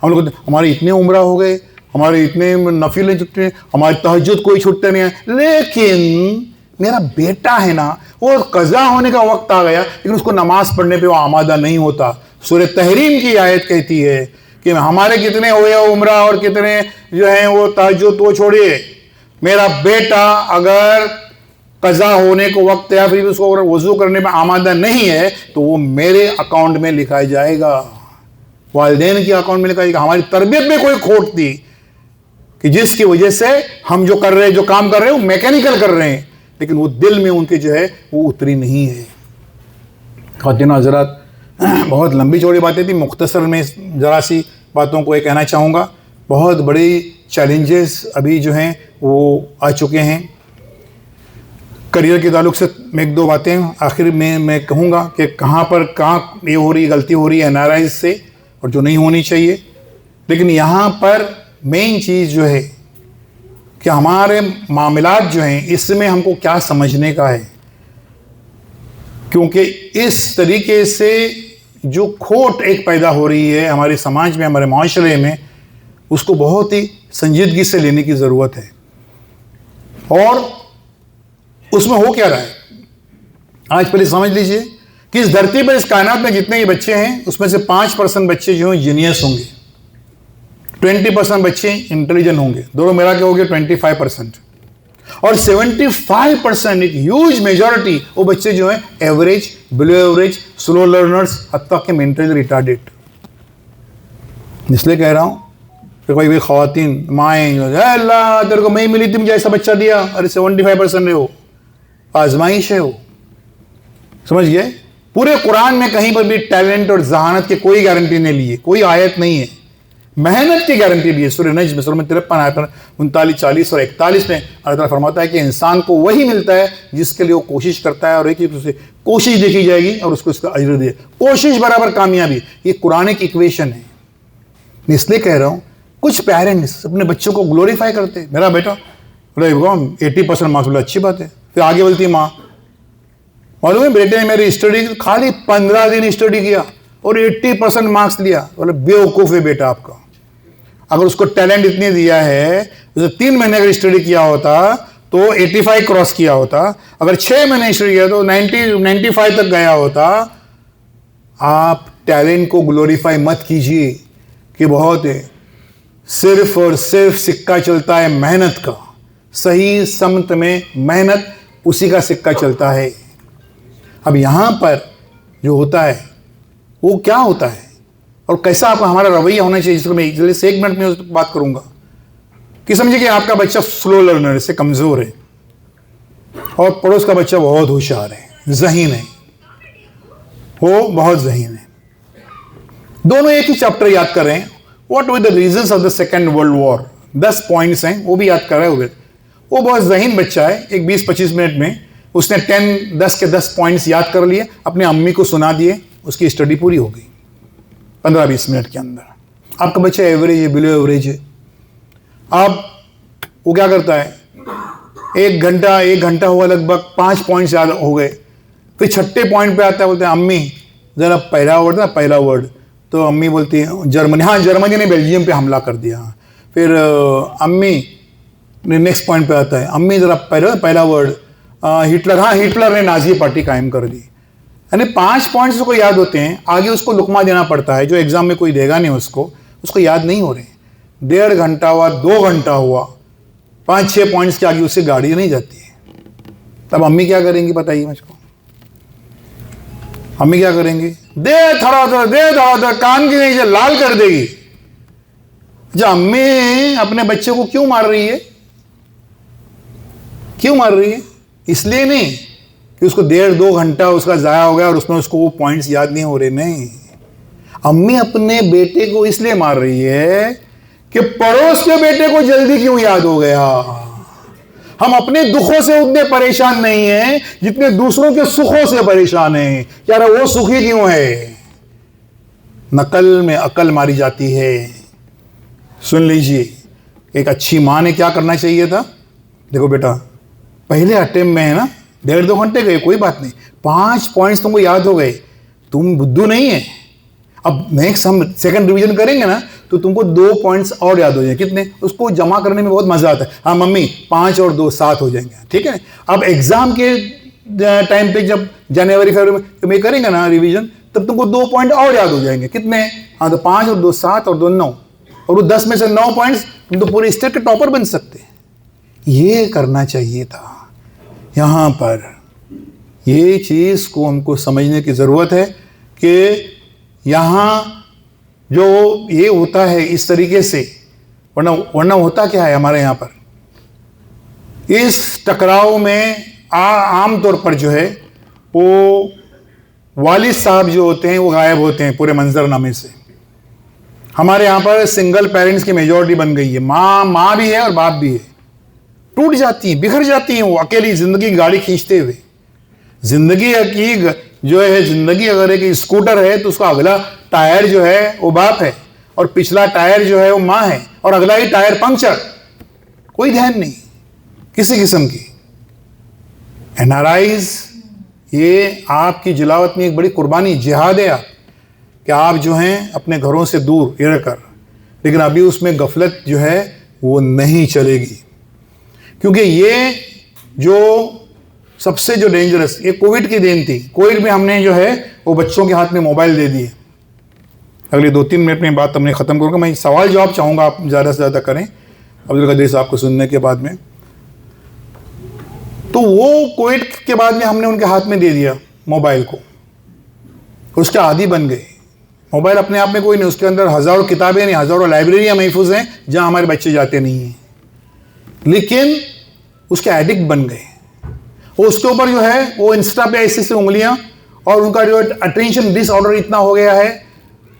हम लोग हमारे इतने उम्र हो गए, हमारे इतने नफिले छुट्टे, हमारी तहज्जुद कोई छुट्टे नहीं है, लेकिन मेरा बेटा है ना वो कज़ा होने का वक्त आ गया लेकिन उसको नमाज पढ़ने पे वो आमादा नहीं होता। सूरह तहरीम की आयत कहती है कि हमारे कितने हुए उम्र और कितने जो हैं वो तहज्जुद वो छोड़िए, मेरा बेटा अगर कज़ा होने को वक्त या फिर उसको अगर वज़ू करने में आमादा नहीं है तो वो मेरे अकाउंट में लिखाया जाएगा, वालिदैन के अकाउंट में लिखा जाएगा। हमारी तरबियत में कोई खोट थी कि जिसकी वजह से हम जो कर रहे हैं, जो काम कर रहे हैं वो मैकेनिकल कर रहे हैं, लेकिन वो दिल में उनके जो है वो उतरी नहीं है। ख़वातीन हज़रात, बहुत लंबी चौड़ी बातें थी, मुख्तसर में ज़रा सी बातों को ये कहना चाहूँगा। बहुत बड़ी चैलेंजेस अभी जो हैं वो आ चुके हैं। करियर के ताल्लुक से मैं एक दो बातें आखिर में मैं कहूँगा कि कहाँ ये हो रही गलती हो रही है NRI से और जो नहीं होनी चाहिए। लेकिन यहाँ पर मेन चीज़ जो है कि हमारे मामलात जो हैं इसमें हमको क्या समझने का है, क्योंकि इस तरीके से जो खोट एक पैदा हो रही है हमारे समाज में, हमारे माशरे में, उसको बहुत ही संजीदगी से लेने की ज़रूरत है। और उसमें हो क्या रहा है आज पहले समझ लीजिए कि इस धरती पर, इस कायनात में जितने ही बच्चे हैं उसमें से 5% बच्चे जो हैं जीनियस होंगे, 20% बच्चे इंटेलिजेंट होंगे, दोनों मिला के हो गए 25%, और 75% एक ह्यूज मेजॉरिटी वो बच्चे जो हैं average, below average, slow learners, हत्ता के मेंटली रिटार्डेड। इसलिए कह रहा हूं कि कोई भी ख़वातीन माएँ अल्लाह तेरे को मैं ही मिली थी मुझे ऐसा बच्चा दिया, अरे 75% है वो, आजमाइश है वो, समझ गए। पूरे कुरान में कहीं पर भी टैलेंट और जहानत की कोई गारंटी नहीं ली है, कोई आयत नहीं है, मेहनत की गारंटी दी है। सूरह नज्म में सूरह 53 आयत 39, 40 और 41 में अल्लाह ताला फरमाता है कि इंसान को वही मिलता है जिसके लिए वो कोशिश करता है और एक ही दूसरे कोशिश देखी जाएगी और उसको इसका अजर दिए, कोशिश बराबर कामयाबी। ये कुरानिक इक्वेशन है। मैं इसलिए कह रहा हूँ कुछ पेरेंट्स अपने बच्चों को ग्लोरीफाई करते हैं, मेरा बेटा 80% मार्क्स, बोला अच्छी बात है। फिर आगे बोलती है माँ, मालूम है बेटे ने मेरी स्टडी खाली 15 दिन स्टडी किया और 80% मार्क्स लिया। बोले बेवकूफ़ है बेटा आपका, अगर उसको टैलेंट इतने दिया है, उसे 3 महीने अगर स्टडी किया होता तो 85 क्रॉस किया होता, अगर 6 महीने स्टडी किया तो 95 तक गया होता। आप टैलेंट को ग्लोरीफाई मत कीजिए कि बहुत है, सिर्फ और सिर्फ सिक्का चलता है मेहनत का, सही समत में मेहनत उसी का सिक्का चलता है। अब यहाँ पर जो होता है वो क्या होता है और कैसा आपका हमारा रवैया होना चाहिए, जिसको मैं जल्दी से 1 मिनट में उस पर बात करूंगा। कि समझिए कि आपका बच्चा स्लो लर्नर से कमज़ोर है और पड़ोस का बच्चा बहुत होशियार है, ज़हीन है, वो बहुत ज़हीन है, दोनों एक ही चैप्टर याद कर रहे हैं। What were the reasons of the second world war, 10 points हैं वो भी याद कर रहे होंगे। वो बहुत ज़हीन बच्चा है, एक 20-25 मिनट में उसने 10 के 10 पॉइंट्स याद कर लिए, अपने अम्मी को सुना दिए, उसकी स्टडी पूरी हो गई 15-20 मिनट के अंदर। आपका बच्चा एवरेज है, बिलो एवरेज है, अब वो क्या करता है, 1 घंटा हुआ लगभग, 5 पॉइंट्स याद हो गए, फिर 6ठे पॉइंट पे आता है, बोलते हैं अम्मी ज़रा पहला वर्ड ना, पहला वर्ड, तो अम्मी बोलती है जर्मनी, हाँ जर्मनी ने बेल्जियम पे हमला कर दिया। फिर अम्मी नेक्स्ट पॉइंट पे आता है, अम्मी जरा पहला वर्ड हिटलर, हाँ हिटलर ने नाजी पार्टी कायम कर दी। यानी 5 पॉइंट्स उसको याद होते हैं, आगे उसको लुकमा देना पड़ता है जो एग्जाम में कोई देगा नहीं, उसको याद नहीं हो रहे। 1.5 घंटा हुआ, 2 घंटा हुआ, 5-6 पॉइंट्स के आगे उससे गाड़ी नहीं जाती है। तब अम्मी क्या करेंगी बताइए मुझको, अम्मी क्या करेंगी? दे थोड़ा कान की नहीं लाल कर देगी। जो अम्मी अपने बच्चे को क्यों मार रही है? क्यों मार रही है? इसलिए नहीं कि उसको 1.5-2 घंटा उसका जाया हो गया और उसमें उसको वो पॉइंट्स याद नहीं हो रहे, नहीं। अम्मी अपने बेटे को इसलिए मार रही है कि पड़ोस के बेटे को जल्दी क्यों याद हो गया। हम अपने दुखों से उतने परेशान नहीं हैं जितने दूसरों के सुखों से परेशान हैं। यार वो सुखी क्यों है? नकल में अकल मारी जाती है। सुन लीजिए, एक अच्छी माँ ने क्या करना चाहिए था। देखो बेटा, पहले अटेम्प्ट में है ना 1.5-2 घंटे गए, कोई बात नहीं, 5 पॉइंट्स तुमको याद हो गए, तुम बुद्धू नहीं है। अब नेक्स्ट हम सेकंड रिवीजन करेंगे ना तो तुमको 2 पॉइंट्स और याद हो जाएंगे। कितने? उसको जमा करने में बहुत मजा आता है। हाँ मम्मी 5 और 2 7 हो जाएंगे, ठीक है। अब एग्जाम के टाइम पे जब जनवरी फरवरी में करेंगे ना रिवीजन, तब तुमको 2 पॉइंट और याद हो जाएंगे। कितने? हाँ तो 5 और 2 7 और 2 9, और वो 10 में से 9 पॉइंट्स, तुम तो पूरे स्टेट के टॉपर बन सकते हैं। ये करना चाहिए था। यहाँ पर ये चीज़ को हमको समझने की ज़रूरत है कि यहाँ जो ये होता है इस तरीके से, वरना होता क्या है हमारे यहाँ पर, इस टकराव में आम तौर पर जो है वो वालिद साहब जो होते हैं वो गायब होते हैं पूरे मंजरनामे से। हमारे यहाँ पर सिंगल पेरेंट्स की मेजॉरिटी बन गई है, माँ भी है और बाप भी है। टूट जाती हैं, बिखर जाती हैं वो अकेली जिंदगी की गाड़ी खींचते हुए। जिंदगी की जो है, जिंदगी अगर एक स्कूटर है तो उसका अगला टायर जो है वो बाप है और पिछला टायर जो है वो माँ है और अगला ही टायर पंक्चर। कोई ध्यान नहीं किसी किस्म की। एनआरआईज, ये आपकी जिलावत में एक बड़ी कुर्बानी, जिहाद है आप, कि आप जो हैं अपने घरों से दूर रहकर, लेकिन अभी उसमें गफलत जो है वो नहीं चलेगी। क्योंकि ये जो सबसे जो डेंजरस, ये कोविड की देन थी। कोविड में हमने जो है वो बच्चों के हाथ में मोबाइल दे दिए। अगले 2-3 मिनट में बात हमने ख़त्म करूँगा। मैं सवाल जवाब चाहूँगा आप ज़्यादा से ज़्यादा करें अब्दुल कदीर साहब को सुनने के बाद में। तो वो कोविड के बाद में हमने उनके हाथ में दे दिया मोबाइल को, उसके आदी बन गए। मोबाइल अपने आप में कोई नहीं, उसके अंदर हज़ारों किताबें नहीं, हज़ारों लाइब्रेरियाँ महफूज हैं जहाँ हमारे बच्चे जाते नहीं हैं, लेकिन उसके एडिक्ट बन गए। वो उसके ऊपर जो है वो इंस्टा पे ऐसी उंगलियां, और उनका जो अटेंशन डिसऑर्डर इतना हो गया है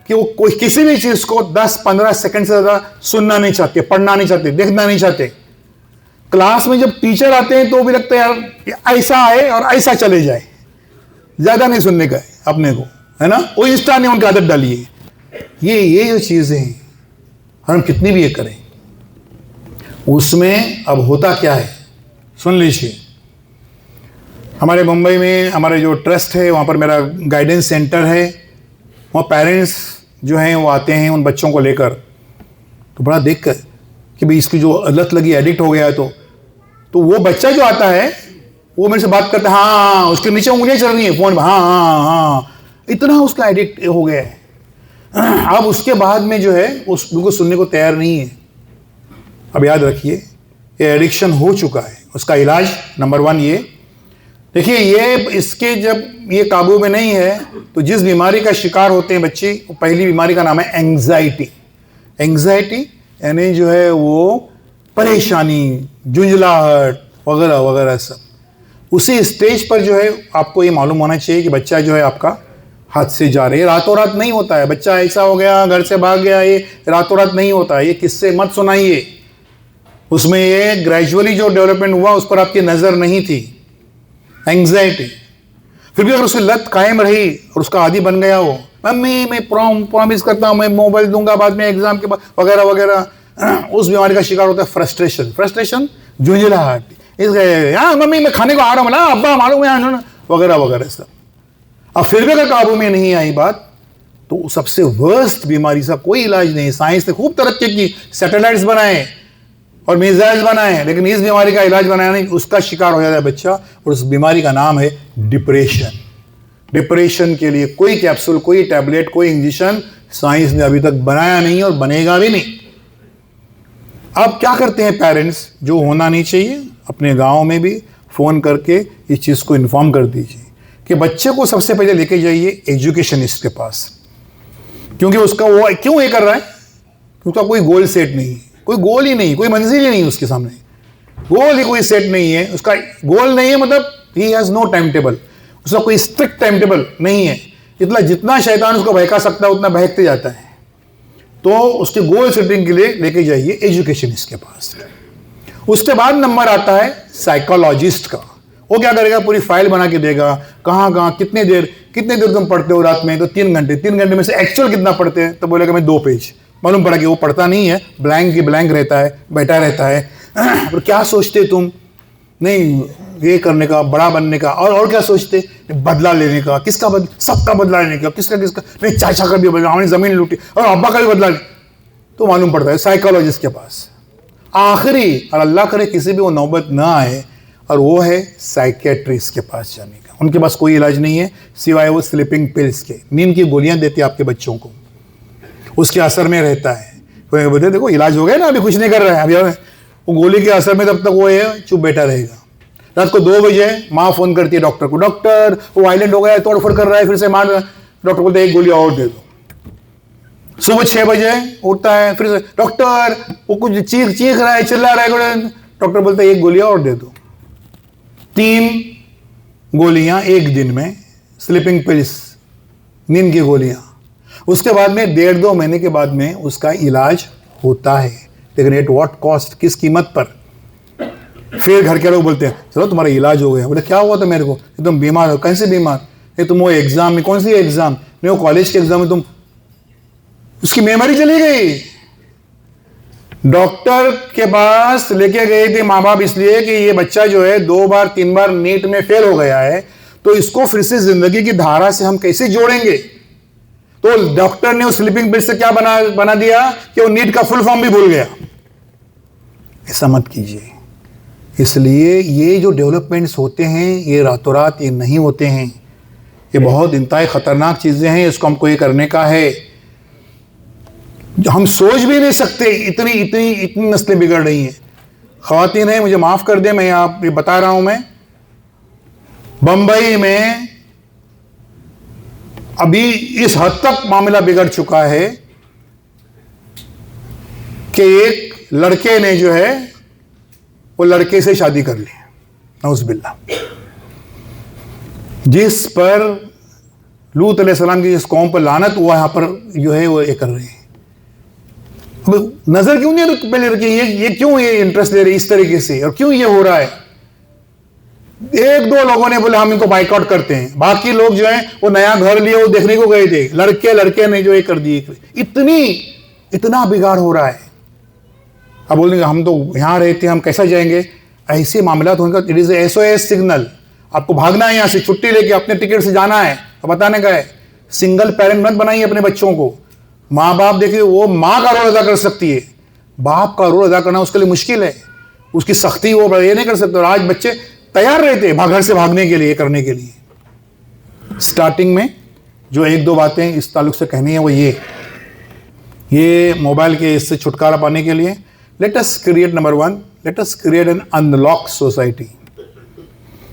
कि वो कोई किसी भी चीज़ को 10-15 सेकंड से ज़्यादा सुनना नहीं चाहते, पढ़ना नहीं चाहते, देखना नहीं चाहते। क्लास में जब टीचर आते हैं तो भी लगता है यार ऐसा आए और ऐसा चले जाए, ज़्यादा नहीं सुनने का है अपने को, है ना। वो इंस्टा ने उनकी आदत डाली है। ये जो चीज़ें हैं हम कितनी भी ये करें, उसमें अब होता क्या है सुन लीजिए। हमारे मुंबई में हमारे जो ट्रस्ट है वहाँ पर मेरा गाइडेंस सेंटर है, वहाँ पेरेंट्स जो हैं वो आते हैं उन बच्चों को लेकर, तो बड़ा देख कर कि भाई इसकी जो लत लगी, एडिक्ट हो गया है, तो वो बच्चा जो आता है वो मेरे से बात करता है, हाँ उसके नीचे उंगलियाँ चल रही हैं फ़ोन, हाँ, इतना उसका एडिक्ट हो गया है। अब उसके बाद में जो है उस बिल्कुल सुनने को तैयार नहीं है। अब याद रखिए ये एडिक्शन हो चुका है, उसका इलाज नंबर 1 ये देखिए, ये इसके जब ये काबू में नहीं है तो जिस बीमारी का शिकार होते हैं बच्चे, वो पहली बीमारी का नाम है एंग्जाइटी। एंग्जाइटी यानी जो है वो परेशानी, झुंझलाहट वगैरह वगैरह सब। उसी स्टेज पर जो है आपको ये मालूम होना चाहिए कि बच्चा जो है आपका हाथ से जा रहा है। रातों रात नहीं होता है, बच्चा ऐसा हो गया घर से भाग गया, ये रातों रात नहीं होता है। ये किस्से मत सुनाइए, उसमें ये ग्रेजुअली जो डेवलपमेंट हुआ उस पर आपकी नज़र नहीं थी। एंग्जाइटी, फिर भी अगर उसकी लत कायम रही और उसका आदी बन गया हो, मम्मी मैं प्रॉमिस करता हूँ मैं मोबाइल दूंगा बाद में एग्जाम के बाद वगैरह वगैरह, उस बीमारी का शिकार होता है फ्रस्ट्रेशन, झुंझलाहट, यहाँ मम्मी मैं खाने को आ रहा हूँ ना, अब्बा मालूम है वगैरह वगैरह सब। अब फिर भी अगर काबू में नहीं आई बात, तो सबसे वर्स्ट बीमारी सा कोई इलाज नहीं। साइंस ने खूब तरक्की की, सैटेलाइट्स बनाए, और मिसाइल बनाए, लेकिन इस बीमारी का इलाज बनाया नहीं, उसका शिकार हो जाता है बच्चा, और उस बीमारी का नाम है डिप्रेशन। डिप्रेशन के लिए कोई कैप्सूल, कोई टैबलेट, कोई इंजेक्शन साइंस ने अभी तक बनाया नहीं और बनेगा भी नहीं। अब क्या करते हैं पेरेंट्स, जो होना नहीं चाहिए, अपने गांव में भी फ़ोन करके इस चीज़ को इन्फॉर्म कर दीजिए कि बच्चे को सबसे पहले लेके जाइए एजुकेशनिस्ट के पास, क्योंकि उसका वो क्यों ये कर रहा है, क्योंकि उसका कोई गोल सेट नहीं है, कोई गोल ही नहीं, कोई मंजिल ही नहीं उसके सामने, गोल ही कोई सेट नहीं है, उसका गोल नहीं है, मतलब he has no time table, उसका कोई स्ट्रिक्ट टाइम टेबल नहीं है। जितना शैतान उसको बहका सकता है उतना बहकते जाता है। तो उसके गोल सेटिंग के लिए लेके जाइए एजुकेशनिस्ट के पास। उसके बाद नंबर आता है साइकोलॉजिस्ट का। वो क्या करेगा, पूरी फाइल बना के देगा, कहाँ कितने देर तुम पढ़ते हो रात में, तो 3 घंटे, 3 घंटे में से एक्चुअल कितना पढ़ते हैं, तो बोलेगा मैं 2 पेज। मालूम पड़ा कि वो पढ़ता नहीं है, ब्लैंक की ब्लैंक रहता है, बैठा रहता है। और क्या सोचते तुम, नहीं ये करने का, बड़ा बनने का, और क्या सोचते, बदला लेने का, किसका बदला, सबका बदला लेने का, किसका नहीं, चाचा का भी बदला, हमने जमीन लूटी, और अब्बा का भी बदला। तो मालूम पड़ता है साइकोलॉजिस्ट के पास। आखिरी, और अल्लाह करे किसी भी वो नौबत ना आए, और वो है साइकेट्रिस्ट के पास जाने का। उनके पास कोई इलाज नहीं है सिवाय वो स्लीपिंग पिल्स के, नींद की गोलियां देती है आपके बच्चों को, उसके असर में रहता है। कोई बोलते देखो इलाज हो गया ना, अभी कुछ नहीं कर रहा है, अभी वो गोली के असर में तब तक वो है चुप बैठा रहेगा। रात को 2 बजे माँ फोन करती है डॉक्टर को, डॉक्टर वो वायलेंट हो गया है, तोड़फोड़ कर रहा है, फिर से मार। डॉक्टर बोलते हैं 1 गोली और दे दो। सुबह 6 बजे उठता है, फिर से डॉक्टर वो कुछ चीख रहा है, चिल्ला रहा है, डॉक्टर बोलते हैं 1 गोली और दे दो। 3 गोलियां एक दिन में, स्लीपिंग पिल्स, नींद की गोलियां। उसके बाद में 1.5-2 महीने के बाद में उसका इलाज होता है, लेकिन एट व्हाट कॉस्ट, किस कीमत पर। फिर घर के लोग बोलते हैं चलो तुम्हारा इलाज हो गया। बोले क्या हुआ था मेरे को, तुम बीमार हो, कैसे बीमार, नहीं तुम वो एग्जाम में, कौन सी एग्जाम, नहीं वो कॉलेज के एग्जाम में तुम, उसकी मेमोरी चली गई। डॉक्टर के पास लेके गए थे माँ बाप इसलिए कि ये बच्चा जो है 2 बार 3 बार नीट में फेल हो गया है, तो इसको फिर से जिंदगी की धारा से हम कैसे जोड़ेंगे। तो डॉक्टर ने उस स्लीपिंग पिल से क्या बना दिया कि वो नीट का फुल फॉर्म भी भूल गया। ऐसा मत कीजिए। इसलिए ये जो डेवलपमेंट्स होते हैं ये रातों रात ये नहीं होते हैं, ये बहुत इंतहाई खतरनाक चीजें हैं। इसको हमको ये करने का है, हम सोच भी नहीं सकते, इतनी नस्लें बिगड़ रही हैं। ख़वातीन हैं, मुझे माफ़ कर दें, मैं आप ये बता रहा हूं, मैं बंबई में अभी इस हद तक मामला बिगड़ चुका है कि एक लड़के ने जो है वो लड़के से शादी कर ली, नऊज़ुबिल्लाह, जिस पर लूत अलैहिस्सलाम की जिस कौम पर लानत हुआ, यहाँ पर जो है वो ये कर रहे हैं। नजर क्यों नहीं पहले रखी, ये क्यों ये इंटरेस्ट ले रहे इस तरीके से, और क्यों ये हो रहा है। 1-2 लोगों ने बोले हम इनको बाइकआउट करते हैं, बाकी लोग जो है वो नया घर लिए वो देखने को गए थे, लड़के ने जो ये कर दिए। इतना बिगाड़ हो रहा है। अब बोलेंगे हम तो यहाँ रहते हैं, हम कैसा जाएंगे। ऐसे मामला तो इट इज SOS सिग्नल, आपको भागना है यहाँ से, छुट्टी लेके अपने टिकट से जाना है, तो बताने का है। सिंगल पेरेंट मत बनाइए अपने बच्चों को। माँ बाप देखिए, वो माँ का रोल अदा कर सकती है, बाप का रोल अदा करना उसके लिए मुश्किल है, उसकी सख्ती वो ये नहीं कर सकते। और आज बच्चे तैयार रहते हैं घर से भागने के लिए, करने के लिए। स्टार्टिंग में जो 1-2 बातें इस ताल्लुक से कहनी है वो ये मोबाइल के इससे छुटकारा पाने के लिए let us create, number 1, let us create an unlock society.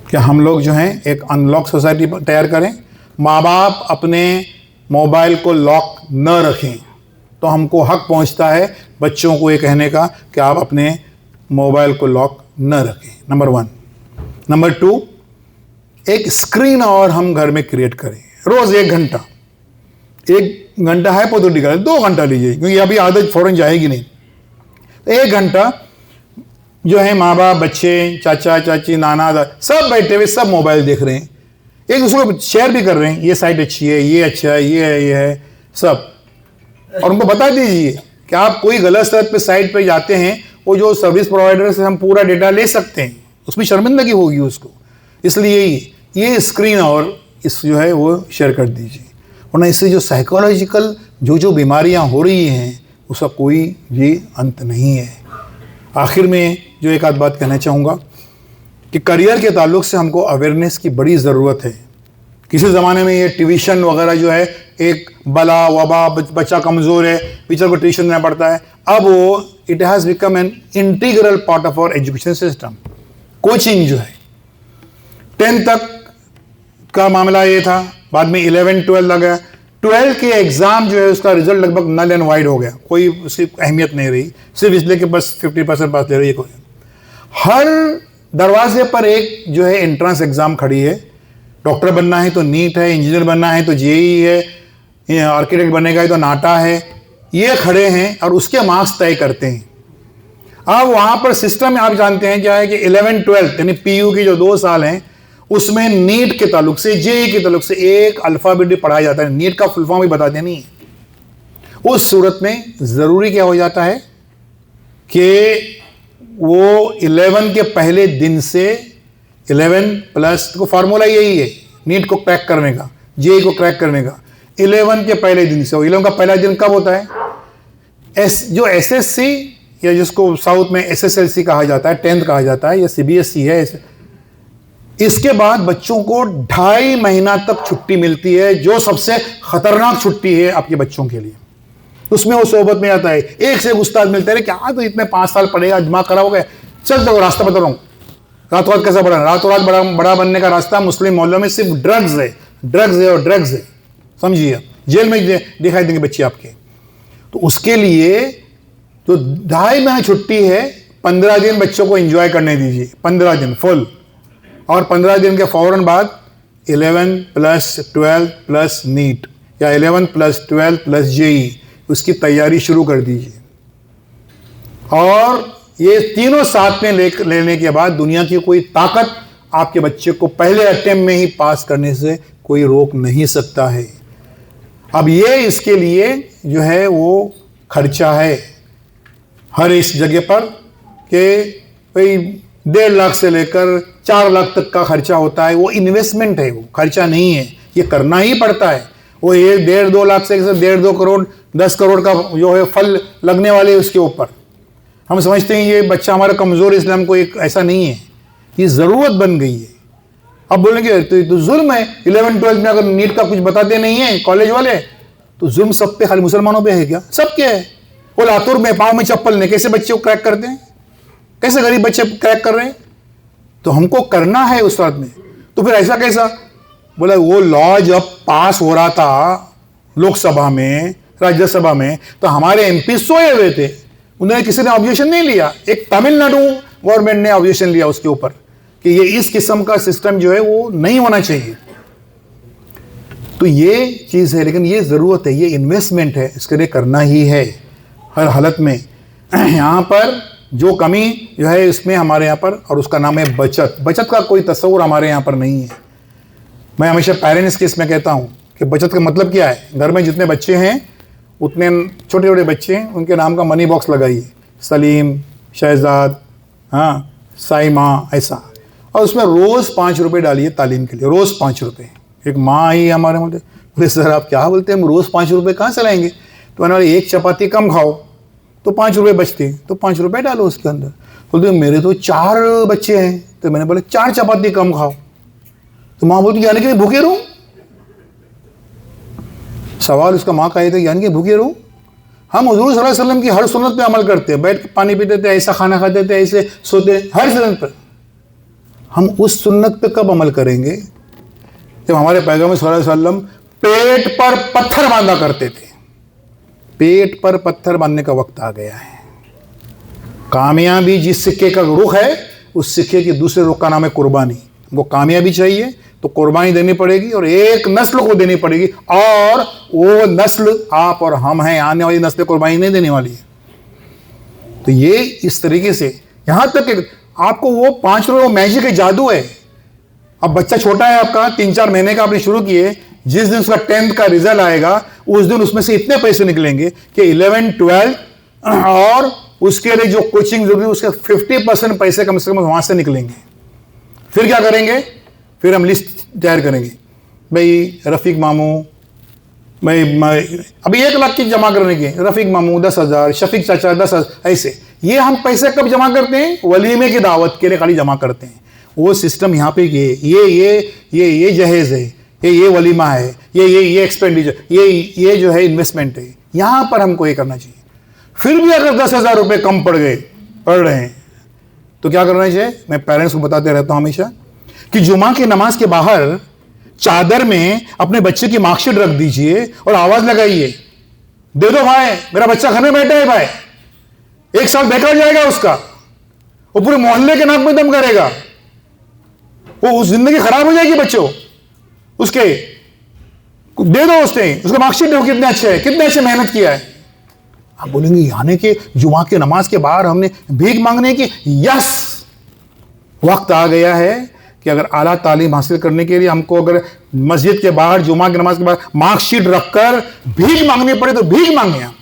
क्या हम लोग जो हैं एक अनलॉक सोसाइटी तैयार करें। माँ बाप अपने मोबाइल को लॉक न रखें, तो हमको हक पहुंचता है बच्चों को ये कहने का कि आप अपने मोबाइल को लॉक न रखें, नंबर 1। नंबर 2, एक स्क्रीन और हम घर में क्रिएट करें, रोज़ 1 घंटा। 1 घंटा है पोतोटिका, 2 घंटा लीजिए, क्योंकि अभी आदत फौरन जाएगी नहीं। 1 घंटा जो है माँ बाप, बच्चे, चाचा चाची, नाना सब बैठे हुए, सब मोबाइल देख रहे हैं, एक दूसरे को शेयर भी कर रहे हैं, ये साइट अच्छी है, ये अच्छा है, ये है सब। और उनको बता दीजिए कि आप कोई गलत साइट पे जाते हैं, वो जो सर्विस प्रोवाइडर से हम पूरा डेटा ले सकते हैं, उसमें शर्मिंदगी होगी उसको। इसलिए ये स्क्रीन और इस जो है वो शेयर कर दीजिए, वरना इससे जो साइकोलॉजिकल जो बीमारियां हो रही हैं उसका कोई ये अंत नहीं है। आखिर में जो एक आध बात कहना चाहूँगा कि करियर के ताल्लुक से हमको अवेयरनेस की बड़ी ज़रूरत है। किसी ज़माने में ये ट्यूशन वगैरह जो है एक बला वबा, बच्चा कमज़ोर है, टीचर को ट्यूशन देना पड़ता है, अब वो it has become an integral part of our education system. Coaching जो है 10th तक का मामला ये था, बाद में 11, 12 लगा, 12 के एग्ज़ाम जो है उसका रिजल्ट लगभग नल एंड वाइड हो गया, कोई उसकी अहमियत नहीं रही, सिर्फ इसलिए कि बस 50% पास ले रही है कोई। हर दरवाजे पर एक जो है एंट्रेंस एग्ज़ाम खड़ी है। डॉक्टर बनना है तो नीट है, इंजीनियर बनना है तो जेई है, आर्किटेक्ट बनेगा है तो नाटा है, ये खड़े हैं और उसके मार्क्स तय करते हैं। अब वहाँ पर सिस्टम आप जानते हैं क्या है कि 11, 12 यानी पीयू की जो 2 साल हैं उसमें नीट के ताल्लुक से, जेई के ताल्लुक से एक अल्फ़ाबेट भी पढ़ाया जाता है। नीट का फुल फॉर्म भी बताते नहीं है। उस सूरत में ज़रूरी क्या हो जाता है कि वो 11 के पहले दिन से 11+ को फार्मूला यही है नीट को क्रैक करने का, जेई को क्रैक करने का, 11 के पहले दिन से। 11 का पहला दिन कब होता है? जो एसएससी या जिसको साउथ में एसएसएलसी कहा जाता है, 10th कहा जाता है, या सीबीएसई है, इसके बाद बच्चों को 2.5 महीना तक छुट्टी मिलती है, जो सबसे खतरनाक छुट्टी है आपके बच्चों के लिए। उसमें वो सोहबत में आता है, एक से एक उस्ताद मिलते हैं, क्या तो इतने 5 साल पढ़ेगा, दिमाग खराब हो गया, चल तो रास्ता बता रहा हूँ, रातों रात कैसा बढ़ा, रातों रात बड़ा बनने का रास्ता मुस्लिम मोहल्लों में सिर्फ ड्रग्स है और ड्रग्स है, समझिए, जेल में दिखाई देंगे बच्चे आपके। तो उसके लिए तो 2.5 महीने छुट्टी है, 15 दिन बच्चों को एंजॉय करने दीजिए, 15 दिन फुल, और 15 दिन के फौरन बाद 11+12+ नीट या 11+12+ जेई, उसकी तैयारी शुरू कर दीजिए। और ये तीनों साथ में लेने के बाद दुनिया की कोई ताकत आपके बच्चे को पहले अटेम्प्ट में ही पास करने से कोई रोक नहीं सकता है। अब ये इसके लिए जो है वो खर्चा है हर इस जगह पर कि भाई 1.5 लाख से लेकर 4 लाख तक का खर्चा होता है। वो इन्वेस्टमेंट है, वो खर्चा नहीं है, ये करना ही पड़ता है। वो 1.5-2 लाख से 1.5-2 करोड़ 10 करोड़ का जो है फल लगने वाले उसके ऊपर हम समझते हैं ये बच्चा हमारा कमज़ोर, इसलिए हमको एक ऐसा नहीं है, ये ज़रूरत बन गई है। अब बोलेंगे तो जुल्म है, 11-12 में अगर नीट का कुछ बताते नहीं है कॉलेज वाले, तो जुल्म सब पे, खाली मुसलमानों पे है क्या? सब क्या है? वो लातूर में पाँव में चप्पल ने कैसे बच्चे को क्रैक करते हैं, कैसे गरीब बच्चे क्रैक कर रहे हैं? तो हमको करना है उस रात में। तो फिर ऐसा कैसा? बोला वो लॉ जब पास हो रहा था लोकसभा में, राज्यसभा में, तो हमारे एमपी सोए हुए थे, उन्होंने किसी ने ऑब्जेक्शन नहीं लिया। एक तमिलनाडु गवर्नमेंट ने ऑब्जेक्शन लिया उसके ऊपर कि ये इस किस्म का सिस्टम जो है वो नहीं होना चाहिए। तो ये चीज़ है, लेकिन ये ज़रूरत है, ये इन्वेस्टमेंट है, इसके लिए करना ही है हर हालत में। यहाँ पर जो कमी जो है इसमें हमारे यहाँ पर, और उसका नाम है बचत। बचत का कोई तस्वुर हमारे यहाँ पर नहीं है। मैं हमेशा पेरेंट्स के इसमें कहता हूँ कि बचत का मतलब क्या है। घर में जितने बच्चे हैं उतने छोटे छोटे बच्चे हैं, उनके नाम का मनी बॉक्स लगाइए, सलीम, शहजाद, हाँ, साइमा, ऐसा, और उसमें रोज़ 5 रुपये डालिए तालीम के लिए, रोज़ 5 रुपये। एक माँ आई हमारे मुझे, बोले सर आप क्या बोलते हैं, हम रोज़ 5 रुपये कहाँ से लाएंगे? तो मैंने बोला 1 चपाती कम खाओ तो 5 रुपये बचते हैं, तो 5 रुपये डालो उसके अंदर। बोलते मेरे तो 4 बच्चे हैं, तो मैंने बोला 4 चपाती कम खाओ। तो माँ बोलती यानी कि भूखे रहूं? सवाल उसका माँ का ये था, यानी कि भूखे रहूं? हम हुजूर सल्लल्लाहु अलैहि वसल्लम की हर सुन्नत पे अमल करते हैं, बैठ के पानी पीते थे, ऐसा खाना खाते थे, ऐसे सोते, हर सुन्नत पर। हम उस सुन्नत पे कब अमल करेंगे जब हमारे पैगंबर सल्लल्लाहु अलैहि वसल्लम पेट पर पत्थर बांधा करते थे? पेट पर पत्थर बांधने का वक्त आ गया है। कामयाबी जिस सिक्के का रुख है, उस सिक्के के दूसरे रुख का नाम है कुर्बानी। हमको कामयाबी चाहिए तो कुर्बानी देनी पड़ेगी, और एक नस्ल को देनी पड़ेगी, और वो नस्ल आप और हम हैं। आने वाली नस्ल कुर्बानी नहीं देने वाली है। तो ये इस तरीके से, यहाँ तक कि आपको वो 5 रुपये मैजिक है, जादू है। अब बच्चा छोटा है आपका, 3-4 महीने का आपने शुरू किए, जिस दिन उसका 10th का रिजल्ट आएगा उस दिन उसमें से इतने पैसे निकलेंगे कि 11-12 और उसके लिए जो कोचिंग जरूरी है उसके 50% पैसे कम से कम वहां से निकलेंगे। फिर क्या करेंगे? फिर हम लिस्ट तैयार करेंगे, भाई रफ़ीक मामू, मैं अभी 1 लाख की जमा करने की, रफ़ीक मामू 10,000, शफीक चाचा 10,000, ऐसे ये हम पैसे कब जमा करते हैं? वलीमे की दावत के लिए खाली जमा करते हैं। वो सिस्टम यहाँ पे ये जहेज है, ये वलीमा है, ये एक्सपेंडिचर, ये जो है इन्वेस्टमेंट है, यहाँ पर हमको ये करना चाहिए। फिर भी अगर 10,000 रुपये कम पड़ रहे हैं तो क्या करना चाहिए? मैं पेरेंट्स को बताते रहता हूँ हमेशा कि जुमा की नमाज के बाहर चादर में अपने बच्चे की मार्कशीट रख दीजिए और आवाज लगाइए, दे दो भाई, मेरा बच्चा घर में बैठा है भाई, 1 साल बेकार जाएगा उसका, वो पूरे मोहल्ले के नाक में दम करेगा, वो जिंदगी खराब हो जाएगी बच्चों उसके, दे दो उसके मार्कशीट देखो कितने अच्छे मेहनत किया है। आप बोलेंगे यानी कि जुमा की नमाज के बाहर हमने भीख मांगने की? यस, वक्त आ गया है कि अगर आला तालीम हासिल करने के लिए हमको अगर मस्जिद के बाहर जुमा की नमाज के बाद मार्कशीट रखकर भीख मांगनी पड़े तो भीख मांगे हम,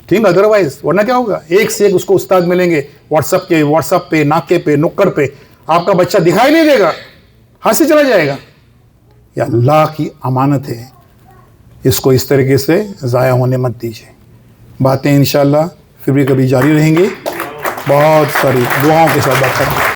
ठीक। अदरवाइज वरना क्या होगा? एक से एक उसको उस्ताद मिलेंगे व्हाट्सएप पे, नाके पे, नुक्कड़ पे, आपका बच्चा दिखाई नहीं देगा, हाथ से चला जाएगा। ये अल्लाह की अमानत है, इसको इस तरीके से ज़ाया होने मत दीजिए। बातें इंशाअल्लाह फिर भी कभी जारी रहेंगी, बहुत सारी दुआओं के साथ बात करेंगे।